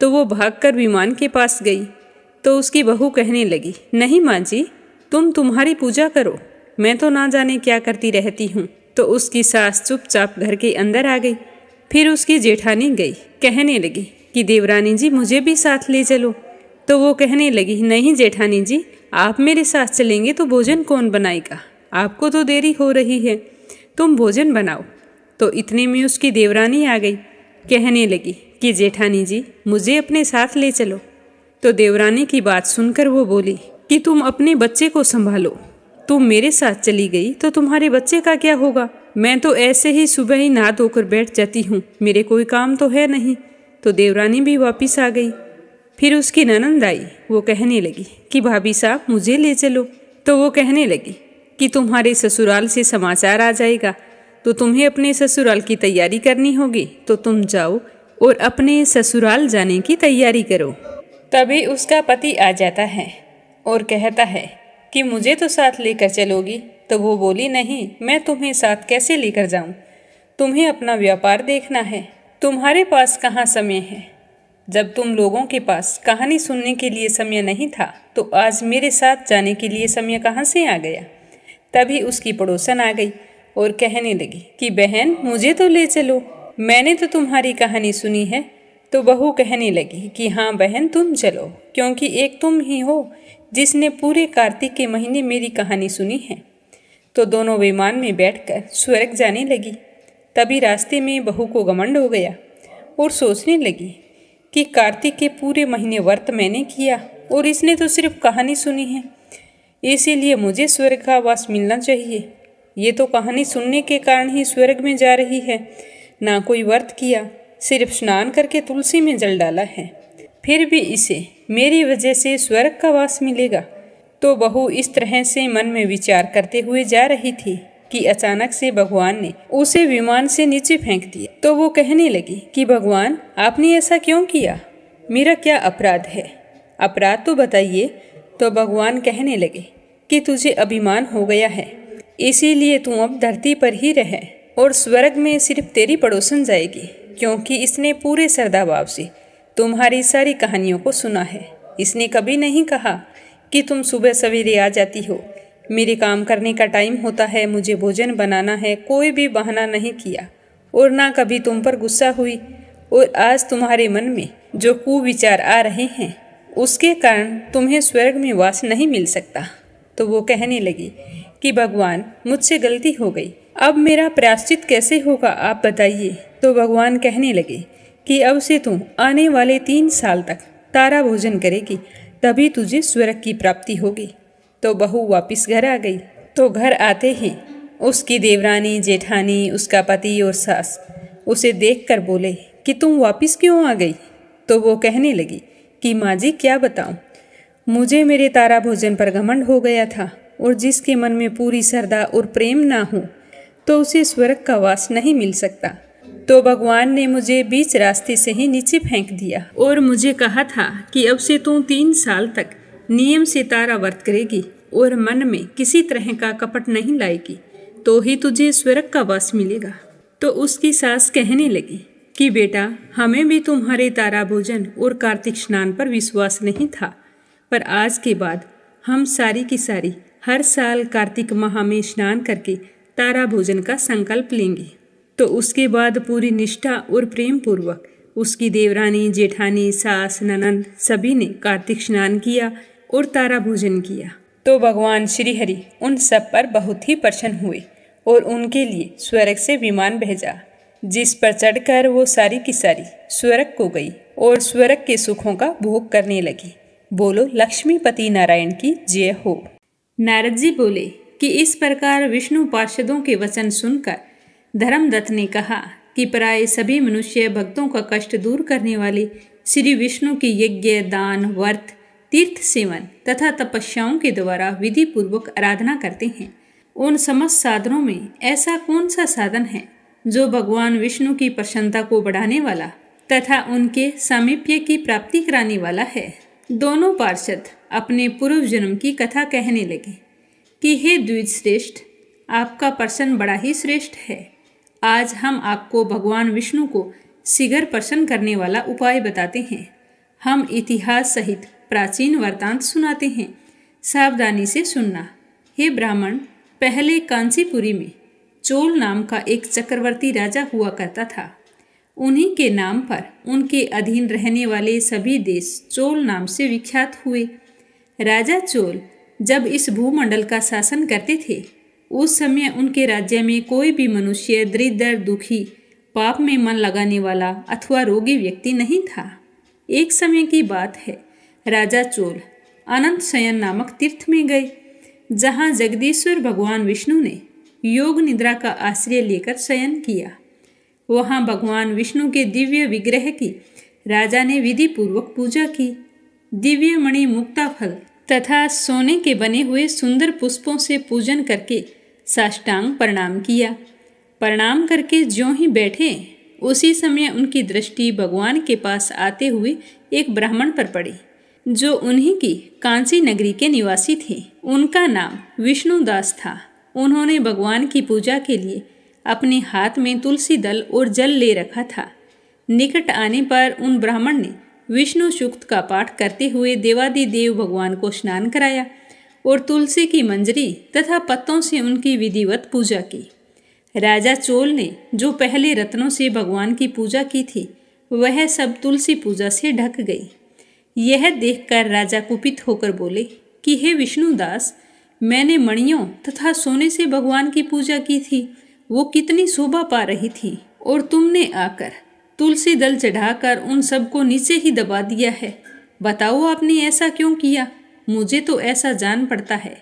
तो वो भागकर विमान के पास गई। तो उसकी बहू कहने लगी, नहीं माँ जी, तुम्हारी पूजा करो, मैं तो ना जाने क्या करती रहती हूँ। तो उसकी सास चुपचाप घर के अंदर आ गई। फिर उसकी जेठानी गई, कहने लगी कि देवरानी जी मुझे भी साथ ले चलो। तो वो कहने लगी, नहीं जेठानी जी, आप मेरे साथ चलेंगे तो भोजन कौन बनाएगा, आपको तो देरी हो रही है, तुम भोजन बनाओ। तो इतने में उसकी देवरानी आ गई, कहने लगी कि जेठानी जी मुझे अपने साथ ले चलो। तो देवरानी की बात सुनकर वो बोली कि तुम अपने बच्चे को संभालो, तुम मेरे साथ चली गई तो तुम्हारे बच्चे का क्या होगा। मैं तो ऐसे ही सुबह ही नहा धोकर बैठ जाती हूँ, मेरे कोई काम तो है नहीं। तो देवरानी भी वापस आ गई। फिर उसकी ननंद आई, वो कहने लगी कि भाभी साहब मुझे ले चलो। तो वो कहने लगी कि तुम्हारे ससुराल से समाचार आ जाएगा तो तुम्हें अपने ससुराल की तैयारी करनी होगी, तो तुम जाओ और अपने ससुराल जाने की तैयारी करो। तभी उसका पति आ जाता है और कहता है कि मुझे तो साथ लेकर चलोगी। तो वो बोली, नहीं, मैं तुम्हें साथ कैसे लेकर जाऊं, तुम्हें अपना व्यापार देखना है, तुम्हारे पास कहाँ समय है। जब तुम लोगों के पास कहानी सुनने के लिए समय नहीं था तो आज मेरे साथ जाने के लिए समय कहाँ से आ गया। तभी उसकी पड़ोसन आ गई और कहने लगी कि बहन मुझे तो ले चलो, मैंने तो तुम्हारी कहानी सुनी है। तो बहू कहने लगी कि हाँ बहन तुम चलो, क्योंकि एक तुम ही हो जिसने पूरे कार्तिक के महीने मेरी कहानी सुनी है। तो दोनों विमान में बैठकर स्वर्ग जाने लगी। तभी रास्ते में बहू को घमंड हो गया और सोचने लगी कि कार्तिक के पूरे महीने व्रत मैंने किया और इसने तो सिर्फ कहानी सुनी है, इसीलिए मुझे स्वर्ग का वास मिलना चाहिए। ये तो कहानी सुनने के कारण ही स्वर्ग में जा रही है, ना कोई व्रत किया, सिर्फ स्नान करके तुलसी में जल डाला है, फिर भी इसे मेरी वजह से स्वर्ग का वास मिलेगा। तो बहू इस तरह से मन में विचार करते हुए जा रही थी कि अचानक से भगवान ने उसे विमान से नीचे फेंक दिया। तो वो कहने लगी कि भगवान आपने ऐसा क्यों किया, मेरा क्या अपराध है, अपराध तो बताइए। तो भगवान कहने लगे कि तुझे अभिमान हो गया है, इसीलिए तू अब धरती पर ही रहे और स्वर्ग में सिर्फ तेरी पड़ोसन जाएगी, क्योंकि इसने पूरे श्रद्धाभाव से तुम्हारी सारी कहानियों को सुना है। इसने कभी नहीं कहा कि तुम सुबह सवेरे आ जाती हो, मेरे काम करने का टाइम होता है, मुझे भोजन बनाना है, कोई भी बहाना नहीं किया और ना कभी तुम पर गुस्सा हुई और आज तुम्हारे मन में जो कुविचार आ रहे हैं उसके कारण तुम्हें स्वर्ग में वास नहीं मिल सकता। तो वो कहने लगी कि भगवान, मुझसे गलती हो गई, अब मेरा प्रायश्चित कैसे होगा आप बताइए। तो भगवान कहने लगे कि अब से तुम आने वाले 3 साल तक तारा भोजन करेगी, तभी तुझे स्वर्ग की प्राप्ति होगी। तो बहू वापस घर आ गई। तो घर आते ही उसकी देवरानी, जेठानी, उसका पति और सास उसे देखकर बोले कि तुम वापस क्यों आ गई। तो वो कहने लगी कि माँ जी, क्या बताऊं, मुझे मेरे तारा भोजन पर घमंड हो गया था, और जिसके मन में पूरी श्रद्धा और प्रेम ना हो तो उसे स्वर्ग का वास नहीं मिल सकता। तो भगवान ने मुझे बीच रास्ते से ही नीचे फेंक दिया और मुझे कहा था कि अब से तू 3 साल तक नियम से तारा व्रत करेगी और मन में किसी तरह का कपट नहीं लाएगी, तो ही तुझे स्वर्ग का वास मिलेगा। तो उसकी सास कहने लगी कि बेटा, हमें भी तुम्हारे तारा भोजन और कार्तिक स्नान पर विश्वास नहीं था, पर आज के बाद हम सारी की सारी हर साल कार्तिक माह में स्नान करके तारा भोजन का संकल्प लेंगे। तो उसके बाद पूरी निष्ठा और प्रेम पूर्वक उसकी देवरानी, जेठानी, सास, ननंद सभी ने कार्तिक स्नान किया और तारा भोजन किया। तो भगवान श्री हरि उन सब पर बहुत ही प्रसन्न हुए और उनके लिए स्वर्ग से विमान भेजा, जिस पर चढ़कर वो सारी की सारी स्वर्ग को गई और स्वर्ग के सुखों का भोग करने लगी। बोलो लक्ष्मीपति नारायण की जय हो। नारद जी बोले कि इस प्रकार विष्णु पार्षदों के वचन सुनकर धर्मदत्त ने कहा कि प्राय सभी मनुष्य भक्तों का कष्ट दूर करने वाले श्री विष्णु की यज्ञ, दान, व्रत, तीर्थ सेवन तथा तपस्याओं के द्वारा विधि पूर्वक आराधना करते हैं। उन समस्त साधनों में ऐसा कौन सा साधन है जो भगवान विष्णु की प्रसन्नता को बढ़ाने वाला तथा उनके सामीप्य की प्राप्ति कराने वाला है। दोनों पार्षद अपने पूर्व जन्म की कथा कहने लगे कि हे द्विज श्रेष्ठ, आपका प्रश्न बड़ा ही श्रेष्ठ है। आज हम आपको भगवान विष्णु को शीघ्र प्रसन्न करने वाला उपाय बताते हैं। हम इतिहास सहित प्राचीन वृत्तांत सुनाते हैं, सावधानी से सुनना। हे ब्राह्मण, पहले कांचीपुरी में चोल नाम का एक चक्रवर्ती राजा हुआ करता था। उन्हीं के नाम पर उनके अधीन रहने वाले सभी देश चोल नाम से विख्यात हुए। राजा चोल जब इस भूमंडल का शासन करते थे, उस समय उनके राज्य में कोई भी मनुष्य दरिद्र, दुखी, पाप में मन लगाने वाला अथवा रोगी व्यक्ति नहीं था। एक समय की बात है, राजा चोल अनंत शयन नामक तीर्थ में गए, जहाँ जगदीश्वर भगवान विष्णु ने योग निद्रा का आश्रय लेकर शयन किया। वहाँ भगवान विष्णु के दिव्य विग्रह की राजा ने विधि पूर्वक पूजा की। दिव्य मणि, मुक्ता फल तथा सोने के बने हुए सुंदर पुष्पों से पूजन करके साष्टांग प्रणाम किया। प्रणाम करके ज्यों ही बैठे, उसी समय उनकी दृष्टि भगवान के पास आते हुए एक ब्राह्मण पर पड़ी, जो उन्हीं की कांची नगरी के निवासी थे। उनका नाम विष्णुदास था। उन्होंने भगवान की पूजा के लिए अपने हाथ में तुलसी दल और जल ले रखा था। निकट आने पर उन ब्राह्मण ने विष्णु सूक्त का पाठ करते हुए देवादिदेव भगवान को स्नान कराया और तुलसी की मंजरी तथा पत्तों से उनकी विधिवत पूजा की। राजा चोल ने जो पहले रत्नों से भगवान की पूजा की थी, वह सब तुलसी पूजा से ढक गई। यह देखकर राजा कुपित होकर बोले कि हे विष्णुदास, मैंने मणियों तथा सोने से भगवान की पूजा की थी, वो कितनी शोभा पा रही थी, और तुमने आकर तुलसी दल चढ़ाकर उन सबको नीचे ही दबा दिया है। बताओ आपने ऐसा क्यों किया? मुझे तो ऐसा जान पड़ता है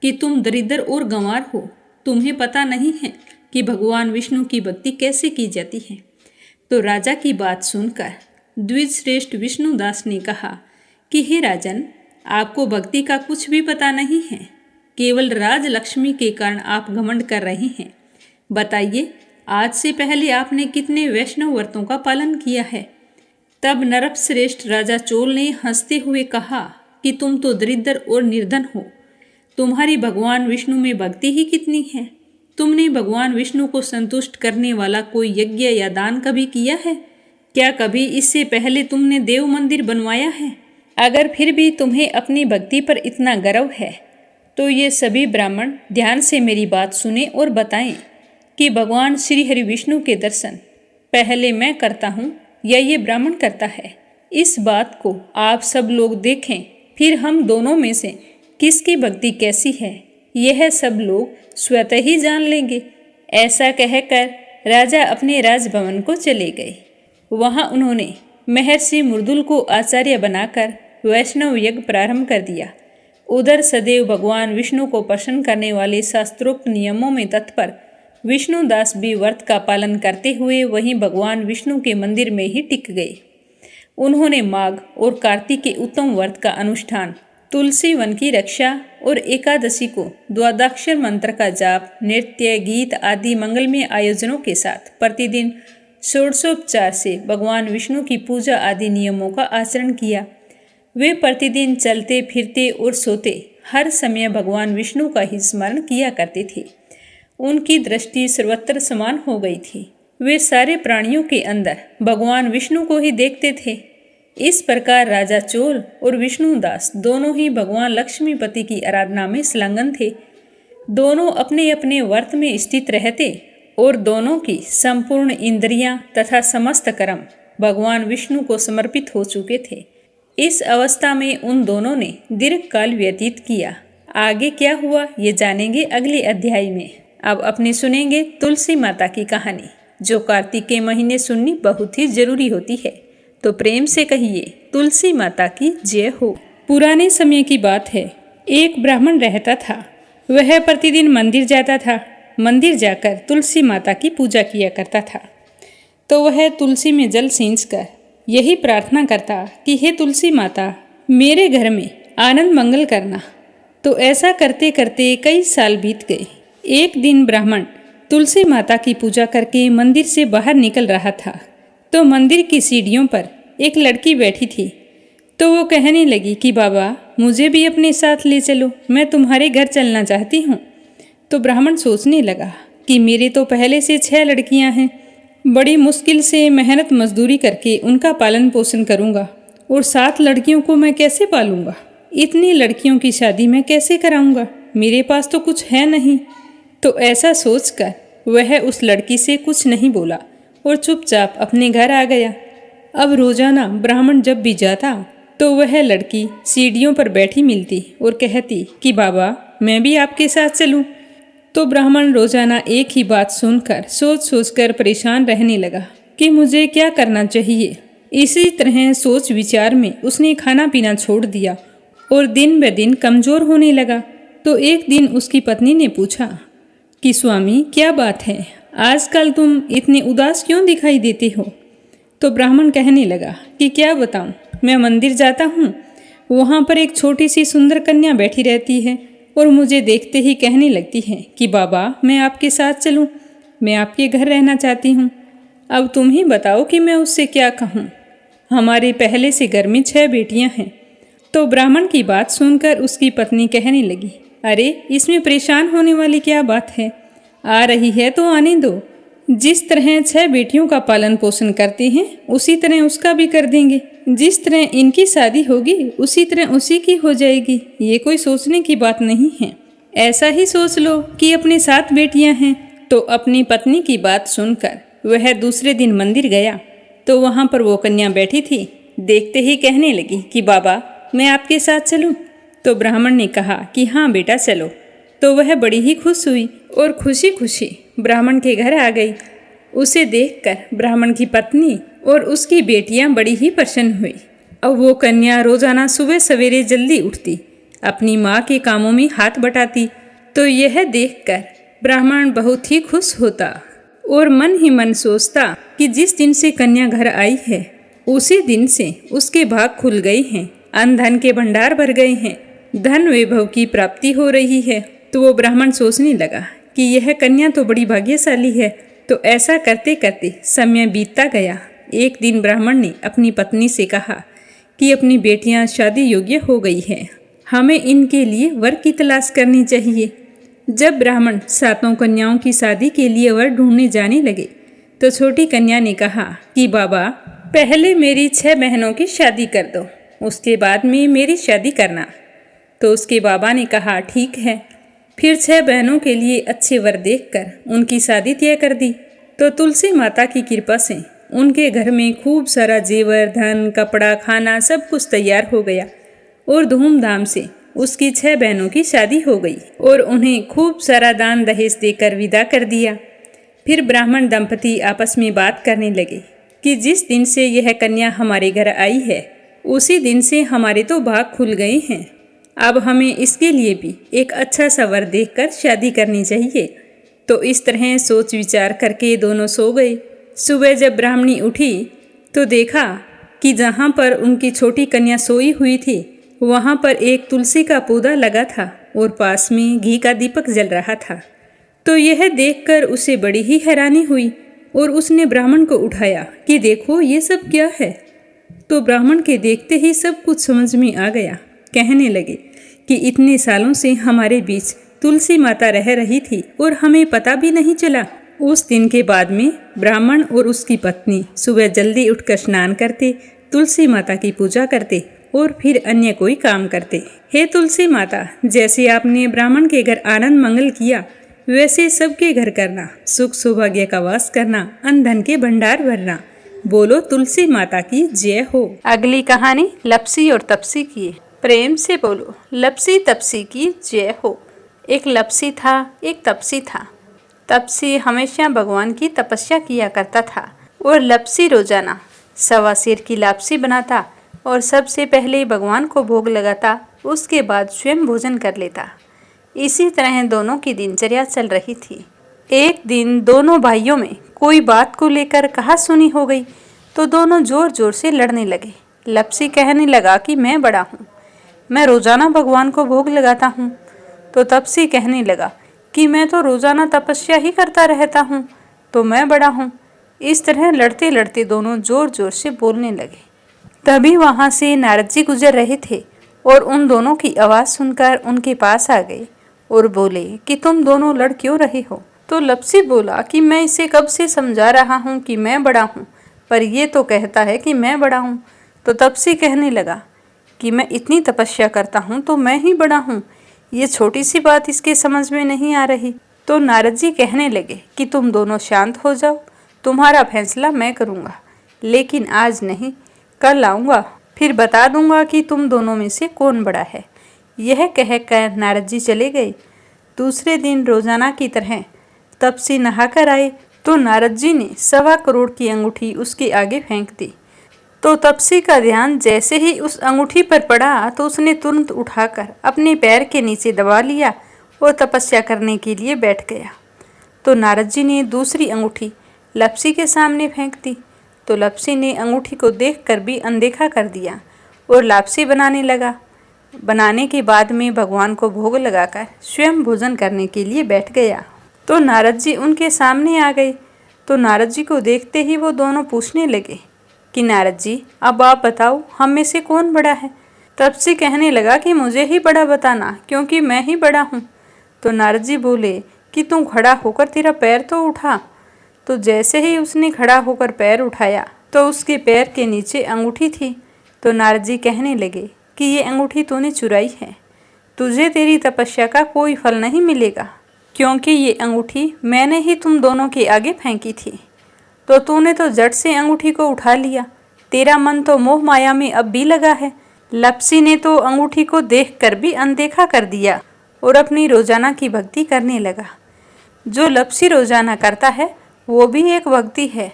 कि तुम दरिद्र और गंवार हो। तुम्हें पता नहीं है कि भगवान विष्णु की भक्ति कैसे की जाती है। तो राजा की बात सुनकर द्विज श्रेष्ठ विष्णुदास ने कहा कि हे राजन, आपको भक्ति का कुछ भी पता नहीं है, केवल राजलक्ष्मी के कारण आप घमंड कर रहे हैं। बताइए, आज से पहले आपने कितने वैष्णव व्रतों का पालन किया है? तब नरपश्रेष्ठ राजा चोल ने हंसते हुए कहा कि तुम तो दरिद्र और निर्धन हो, तुम्हारी भगवान विष्णु में भक्ति ही कितनी है? तुमने भगवान विष्णु को संतुष्ट करने वाला कोई यज्ञ या दान कभी किया है? क्या कभी इससे पहले तुमने देव मंदिर बनवाया है? अगर फिर भी तुम्हें अपनी भक्ति पर इतना गर्व है, तो ये सभी ब्राह्मण ध्यान से मेरी बात सुने और बताएं कि भगवान श्री हरि विष्णु के दर्शन पहले मैं करता हूँ या ये ब्राह्मण करता है? इस बात को आप सब लोग देखें, फिर हम दोनों में से किसकी भक्ति कैसी है यह सब लोग स्वतः ही जान लेंगे। ऐसा कहकर राजा अपने राजभवन को चले गए। वहां उन्होंने महर्षि मुर्दुल को आचार्य बनाकर वैष्णव यज्ञ प्रारंभ कर दिया। उधर सदैव भगवान विष्णु को प्रसन्न करने वाले शास्त्रोक्त नियमों में तत्पर विष्णुदास भी व्रत का पालन करते हुए वहीं भगवान विष्णु के मंदिर में ही टिक गए। उन्होंने माघ और कार्तिक के उत्तम व्रत का अनुष्ठान, तुलसी वन की रक्षा और एकादशी को द्वादशाक्षर मंत्र का जाप, नृत्य, गीत आदि मंगलमय आयोजनों के साथ प्रतिदिन षोडशोपचार से भगवान विष्णु की पूजा आदि नियमों का आचरण किया। वे प्रतिदिन चलते फिरते और सोते हर समय भगवान विष्णु का ही स्मरण किया करते थे। उनकी दृष्टि सर्वत्र समान हो गई थी। वे सारे प्राणियों के अंदर भगवान विष्णु को ही देखते थे। इस प्रकार राजा चोल और विष्णुदास दोनों ही भगवान लक्ष्मीपति की आराधना में संलग्न थे। दोनों अपने अपने व्रत में स्थित रहते और दोनों की संपूर्ण इंद्रियां तथा समस्त कर्म भगवान विष्णु को समर्पित हो चुके थे। इस अवस्था में उन दोनों ने दीर्घ काल व्यतीत किया। आगे क्या हुआ ये जानेंगे अगले अध्याय में। अब अपने सुनेंगे तुलसी माता की कहानी, जो कार्तिक के महीने सुननी बहुत ही जरूरी होती है। तो प्रेम से कहिए तुलसी माता की जय हो। पुराने समय की बात है, एक ब्राह्मण रहता था। वह प्रतिदिन मंदिर जाता था। मंदिर जाकर तुलसी माता की पूजा किया करता था। तो वह तुलसी में जल सींचकर यही प्रार्थना करता कि हे तुलसी माता, मेरे घर में आनंद मंगल करना। तो ऐसा करते करते कई साल बीत गए। एक दिन ब्राह्मण तुलसी माता की पूजा करके मंदिर से बाहर निकल रहा था, तो मंदिर की सीढ़ियों पर एक लड़की बैठी थी। तो वो कहने लगी कि बाबा, मुझे भी अपने साथ ले चलो, मैं तुम्हारे घर चलना चाहती हूँ। तो ब्राह्मण सोचने लगा कि मेरे तो पहले से 6 लड़कियाँ हैं, बड़ी मुश्किल से मेहनत मजदूरी करके उनका पालन पोषण करूँगा, और 7 लड़कियों को मैं कैसे पालूँगा? इतनी लड़कियों की शादी मैं कैसे कराऊँगा? मेरे पास तो कुछ है नहीं। तो ऐसा सोचकर वह उस लड़की से कुछ नहीं बोला और चुपचाप अपने घर आ गया। अब रोजाना ब्राह्मण जब भी जाता तो वह लड़की सीढ़ियों पर बैठी मिलती और कहती कि बाबा, मैं भी आपके साथ चलूं। तो ब्राह्मण रोजाना एक ही बात सुनकर सोच सोचकर परेशान रहने लगा कि मुझे क्या करना चाहिए। इसी तरह सोच विचार में उसने खाना पीना छोड़ दिया और दिन ब दिन कमजोर होने लगा। तो एक दिन उसकी पत्नी ने पूछा कि स्वामी, क्या बात है, आजकल तुम इतने उदास क्यों दिखाई देते हो? तो ब्राह्मण कहने लगा कि क्या बताऊं, मैं मंदिर जाता हूँ, वहाँ पर एक छोटी सी सुंदर कन्या बैठी रहती है और मुझे देखते ही कहने लगती है कि बाबा, मैं आपके साथ चलूं, मैं आपके घर रहना चाहती हूँ। अब तुम ही बताओ कि मैं उससे क्या कहूँ। हमारे पहले से घर में 6 बेटियाँ हैं। तो ब्राह्मण की बात सुनकर उसकी पत्नी कहने लगी, अरे इसमें परेशान होने वाली क्या बात है, आ रही है तो आने दो। जिस तरह 6 बेटियों का पालन पोषण करते हैं उसी तरह उसका भी कर देंगे। जिस तरह इनकी शादी होगी उसी तरह उसी की हो जाएगी। ये कोई सोचने की बात नहीं है। ऐसा ही सोच लो कि अपने 7 बेटियां हैं। तो अपनी पत्नी की बात सुनकर वह दूसरे दिन मंदिर गया तो वहाँ पर वो कन्या बैठी थी। देखते ही कहने लगी कि बाबा, मैं आपके साथ चलूं? तो ब्राह्मण ने कहा कि हाँ बेटा, चलो। तो वह बड़ी ही खुश हुई और खुशी खुशी ब्राह्मण के घर आ गई। उसे देखकर ब्राह्मण की पत्नी और उसकी बेटियां बड़ी ही प्रसन्न हुई। अब वो कन्या रोजाना सुबह सवेरे जल्दी उठती, अपनी माँ के कामों में हाथ बटाती। तो यह देखकर ब्राह्मण बहुत ही खुश होता और मन ही मन सोचता कि जिस दिन से कन्या घर आई है उसी दिन से उसके भाग खुल गए हैं, अन्न धन के भंडार भर गए हैं, धन वैभव की प्राप्ति हो रही है। तो वो ब्राह्मण सोचने लगा कि यह कन्या तो बड़ी भाग्यशाली है। तो ऐसा करते करते समय बीतता गया। एक दिन ब्राह्मण ने अपनी पत्नी से कहा कि अपनी बेटियां शादी योग्य हो गई हैं, हमें इनके लिए वर की तलाश करनी चाहिए। जब ब्राह्मण 7 कन्याओं की शादी के लिए वर ढूंढने जाने लगे तो छोटी कन्या ने कहा कि बाबा, पहले मेरी 6 बहनों की शादी कर दो, उसके बाद में मेरी शादी करना। तो उसके बाबा ने कहा ठीक है। फिर 6 बहनों के लिए अच्छे वर देखकर उनकी शादी तय कर दी। तो तुलसी माता की कृपा से उनके घर में खूब सारा जेवर, धन, कपड़ा, खाना सब कुछ तैयार हो गया और धूमधाम से उसकी 6 बहनों की शादी हो गई और उन्हें खूब सारा दान दहेज देकर विदा कर दिया। फिर ब्राह्मण दंपति आपस में बात करने लगे कि जिस दिन से यह कन्या हमारे घर आई है उसी दिन से हमारे तो भाग खुल गए हैं। अब हमें इसके लिए भी एक अच्छा सा वर देखकर शादी करनी चाहिए। तो इस तरह सोच विचार करके दोनों सो गए। सुबह जब ब्राह्मणी उठी तो देखा कि जहाँ पर उनकी छोटी कन्या सोई हुई थी वहाँ पर एक तुलसी का पौधा लगा था और पास में घी का दीपक जल रहा था। तो यह देखकर उसे बड़ी ही हैरानी हुई और उसने ब्राह्मण को उठाया कि देखो ये सब क्या है। तो ब्राह्मण के देखते ही सब कुछ समझ में आ गया। कहने लगे कि इतने सालों से हमारे बीच तुलसी माता रह रही थी और हमें पता भी नहीं चला। उस दिन के बाद में ब्राह्मण और उसकी पत्नी सुबह जल्दी उठकर स्नान करते, तुलसी माता की पूजा करते और फिर अन्य कोई काम करते। हे तुलसी माता, जैसे आपने ब्राह्मण के घर आनंद मंगल किया वैसे सबके घर करना, सुख सौभाग्य का वास करना, अन्न धन के भंडार भरना। बोलो तुलसी माता की जय हो। अगली कहानी लपसी और तपसी की है। प्रेम से बोलो लपसी तपसी की जय हो। एक लपसी था, एक तपसी था। तपसी हमेशा भगवान की तपस्या किया करता था और लपसी रोजाना 1.25 सेर की लापसी बनाता और सबसे पहले भगवान को भोग लगाता, उसके बाद स्वयं भोजन कर लेता। इसी तरह दोनों की दिनचर्या चल रही थी। एक दिन दोनों भाइयों में कोई बात को लेकर कहासुनी हो गई तो दोनों जोर जोर से लड़ने लगे। लपसी कहने लगा कि मैं बड़ा हूँ, मैं रोजाना भगवान को भोग लगाता हूँ। तो तपसी कहने लगा कि मैं तो रोजाना तपस्या ही करता रहता हूँ, तो मैं बड़ा हूँ। इस तरह लड़ते लड़ते दोनों जोर जोर से बोलने लगे। तभी वहाँ से नारद जी गुजर रहे थे और उन दोनों की आवाज़ सुनकर उनके पास आ गए और बोले कि तुम दोनों लड़ क्यों रहे हो। तो लपसी बोला कि मैं इसे कब से समझा रहा हूँ कि मैं बड़ा हूँ, पर ये तो कहता है कि मैं बड़ा हूँ। तो तपसी कहने लगा कि मैं इतनी तपस्या करता हूँ तो मैं ही बड़ा हूँ, ये छोटी सी बात इसके समझ में नहीं आ रही। तो नारद जी कहने लगे कि तुम दोनों शांत हो जाओ, तुम्हारा फैसला मैं करूँगा, लेकिन आज नहीं, कल आऊँगा, फिर बता दूँगा कि तुम दोनों में से कौन बड़ा है। यह कहकर नारद जी चले गए। दूसरे दिन रोजाना की तरह तपसी नहाकर आए तो नारद जी ने 1.25 करोड़ की अंगूठी उसके आगे फेंक दी। तो तपसी का ध्यान जैसे ही उस अंगूठी पर पड़ा तो उसने तुरंत उठाकर अपने पैर के नीचे दबा लिया और तपस्या करने के लिए बैठ गया। तो नारद जी ने दूसरी अंगूठी लपसी के सामने फेंक दी। तो लपसी ने अंगूठी को देखकर भी अनदेखा कर दिया और लापसी बनाने लगा। बनाने के बाद में भगवान को भोग लगाकर स्वयं भोजन करने के लिए बैठ गया। तो नारद जी उनके सामने आ गए। तो नारद जी को देखते ही वो दोनों पूछने लगे कि नारद जी, अब आप बताओ हम में से कौन बड़ा है। तपसी कहने लगा कि मुझे ही बड़ा बताना, क्योंकि मैं ही बड़ा हूँ। तो नारद जी बोले कि तू खड़ा होकर तेरा पैर तो उठा। तो जैसे ही उसने खड़ा होकर पैर उठाया तो उसके पैर के नीचे अंगूठी थी। तो नारद जी कहने लगे कि ये अंगूठी तूने चुराई है, तुझे तेरी तपस्या का कोई फल नहीं मिलेगा, क्योंकि ये अंगूठी मैंने ही तुम दोनों के आगे फेंकी थी। तो तूने तो झट से अंगूठी को उठा लिया, तेरा मन तो मोह माया में अब भी लगा है। लपसी ने तो अंगूठी को देखकर भी अनदेखा कर दिया और अपनी रोजाना की भक्ति करने लगा। जो लपसी रोजाना करता है वो भी एक भक्ति है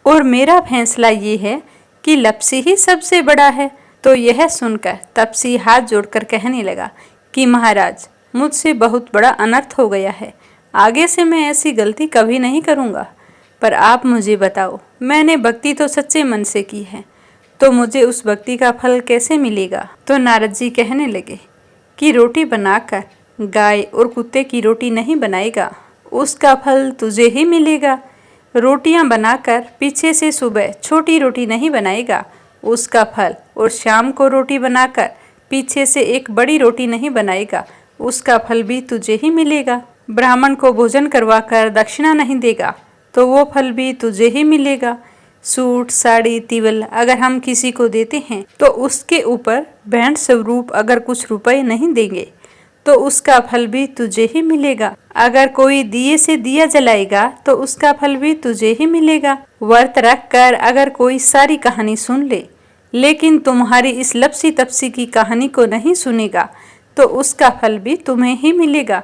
और मेरा फैसला ये है कि लपसी ही सबसे बड़ा है। तो यह सुनकर तपसी हाथ जोड़कर कहने लगा कि महाराज, मुझसे बहुत बड़ा अनर्थ हो गया है, आगे से मैं ऐसी गलती कभी नहीं करूँगा। पर आप मुझे बताओ, मैंने भक्ति तो सच्चे मन से की है, तो मुझे उस भक्ति का फल कैसे मिलेगा। तो नारद जी कहने लगे कि रोटी बनाकर गाय और कुत्ते की रोटी नहीं बनाएगा, उसका फल तुझे ही मिलेगा। रोटियां बनाकर पीछे से सुबह छोटी रोटी नहीं बनाएगा, उसका फल, और शाम को रोटी बनाकर पीछे से एक बड़ी रोटी नहीं बनाएगा, उसका फल भी तुझे ही मिलेगा। ब्राह्मण को भोजन करवाकर दक्षिणा नहीं देगा तो वो फल भी तुझे ही मिलेगा। सूट, साड़ी, तिवल अगर हम किसी को देते हैं तो उसके ऊपर भेंट स्वरूप अगर कुछ रुपए नहीं देंगे तो उसका फल भी तुझे ही मिलेगा। अगर कोई दिए से दिया जलाएगा तो उसका फल भी तुझे ही मिलेगा। व्रत रख कर अगर कोई सारी कहानी सुन ले, लेकिन तुम्हारी इस लपसी तपसी की कहानी को नहीं सुनेगा तो उसका फल भी तुम्हें ही मिलेगा।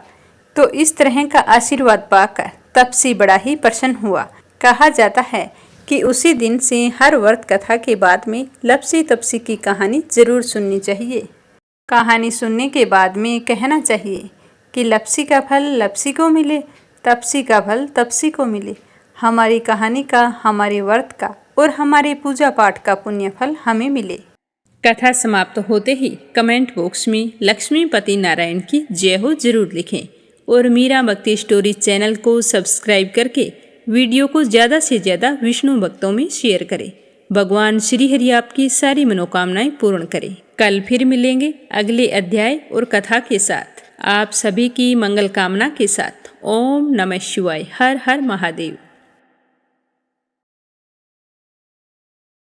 तो इस तरह का आशीर्वाद पाकर तपसी बड़ा ही प्रसन्न हुआ। कहा जाता है कि उसी दिन से हर व्रत कथा के बाद में लपसी तपसी की कहानी जरूर सुननी चाहिए। कहानी सुनने के बाद में कहना चाहिए कि लपसी का फल लपसी को मिले, तपसी का फल तपसी को मिले। हमारी कहानी का, हमारे व्रत का और हमारे पूजा पाठ का पुण्य फल हमें मिले। कथा समाप्त होते ही कमेंट बॉक्स में लक्ष्मीपति नारायण की जय हो जरूर लिखें और मीरा भक्ति स्टोरी चैनल को सब्सक्राइब करके वीडियो को ज़्यादा से ज़्यादा विष्णु भक्तों में शेयर करें। भगवान श्री हरि आपकी सारी मनोकामनाएं पूर्ण करें। कल फिर मिलेंगे अगले अध्याय और कथा के साथ। आप सभी की मंगल कामना के साथ। ओम नमः शिवाय। हर हर महादेव।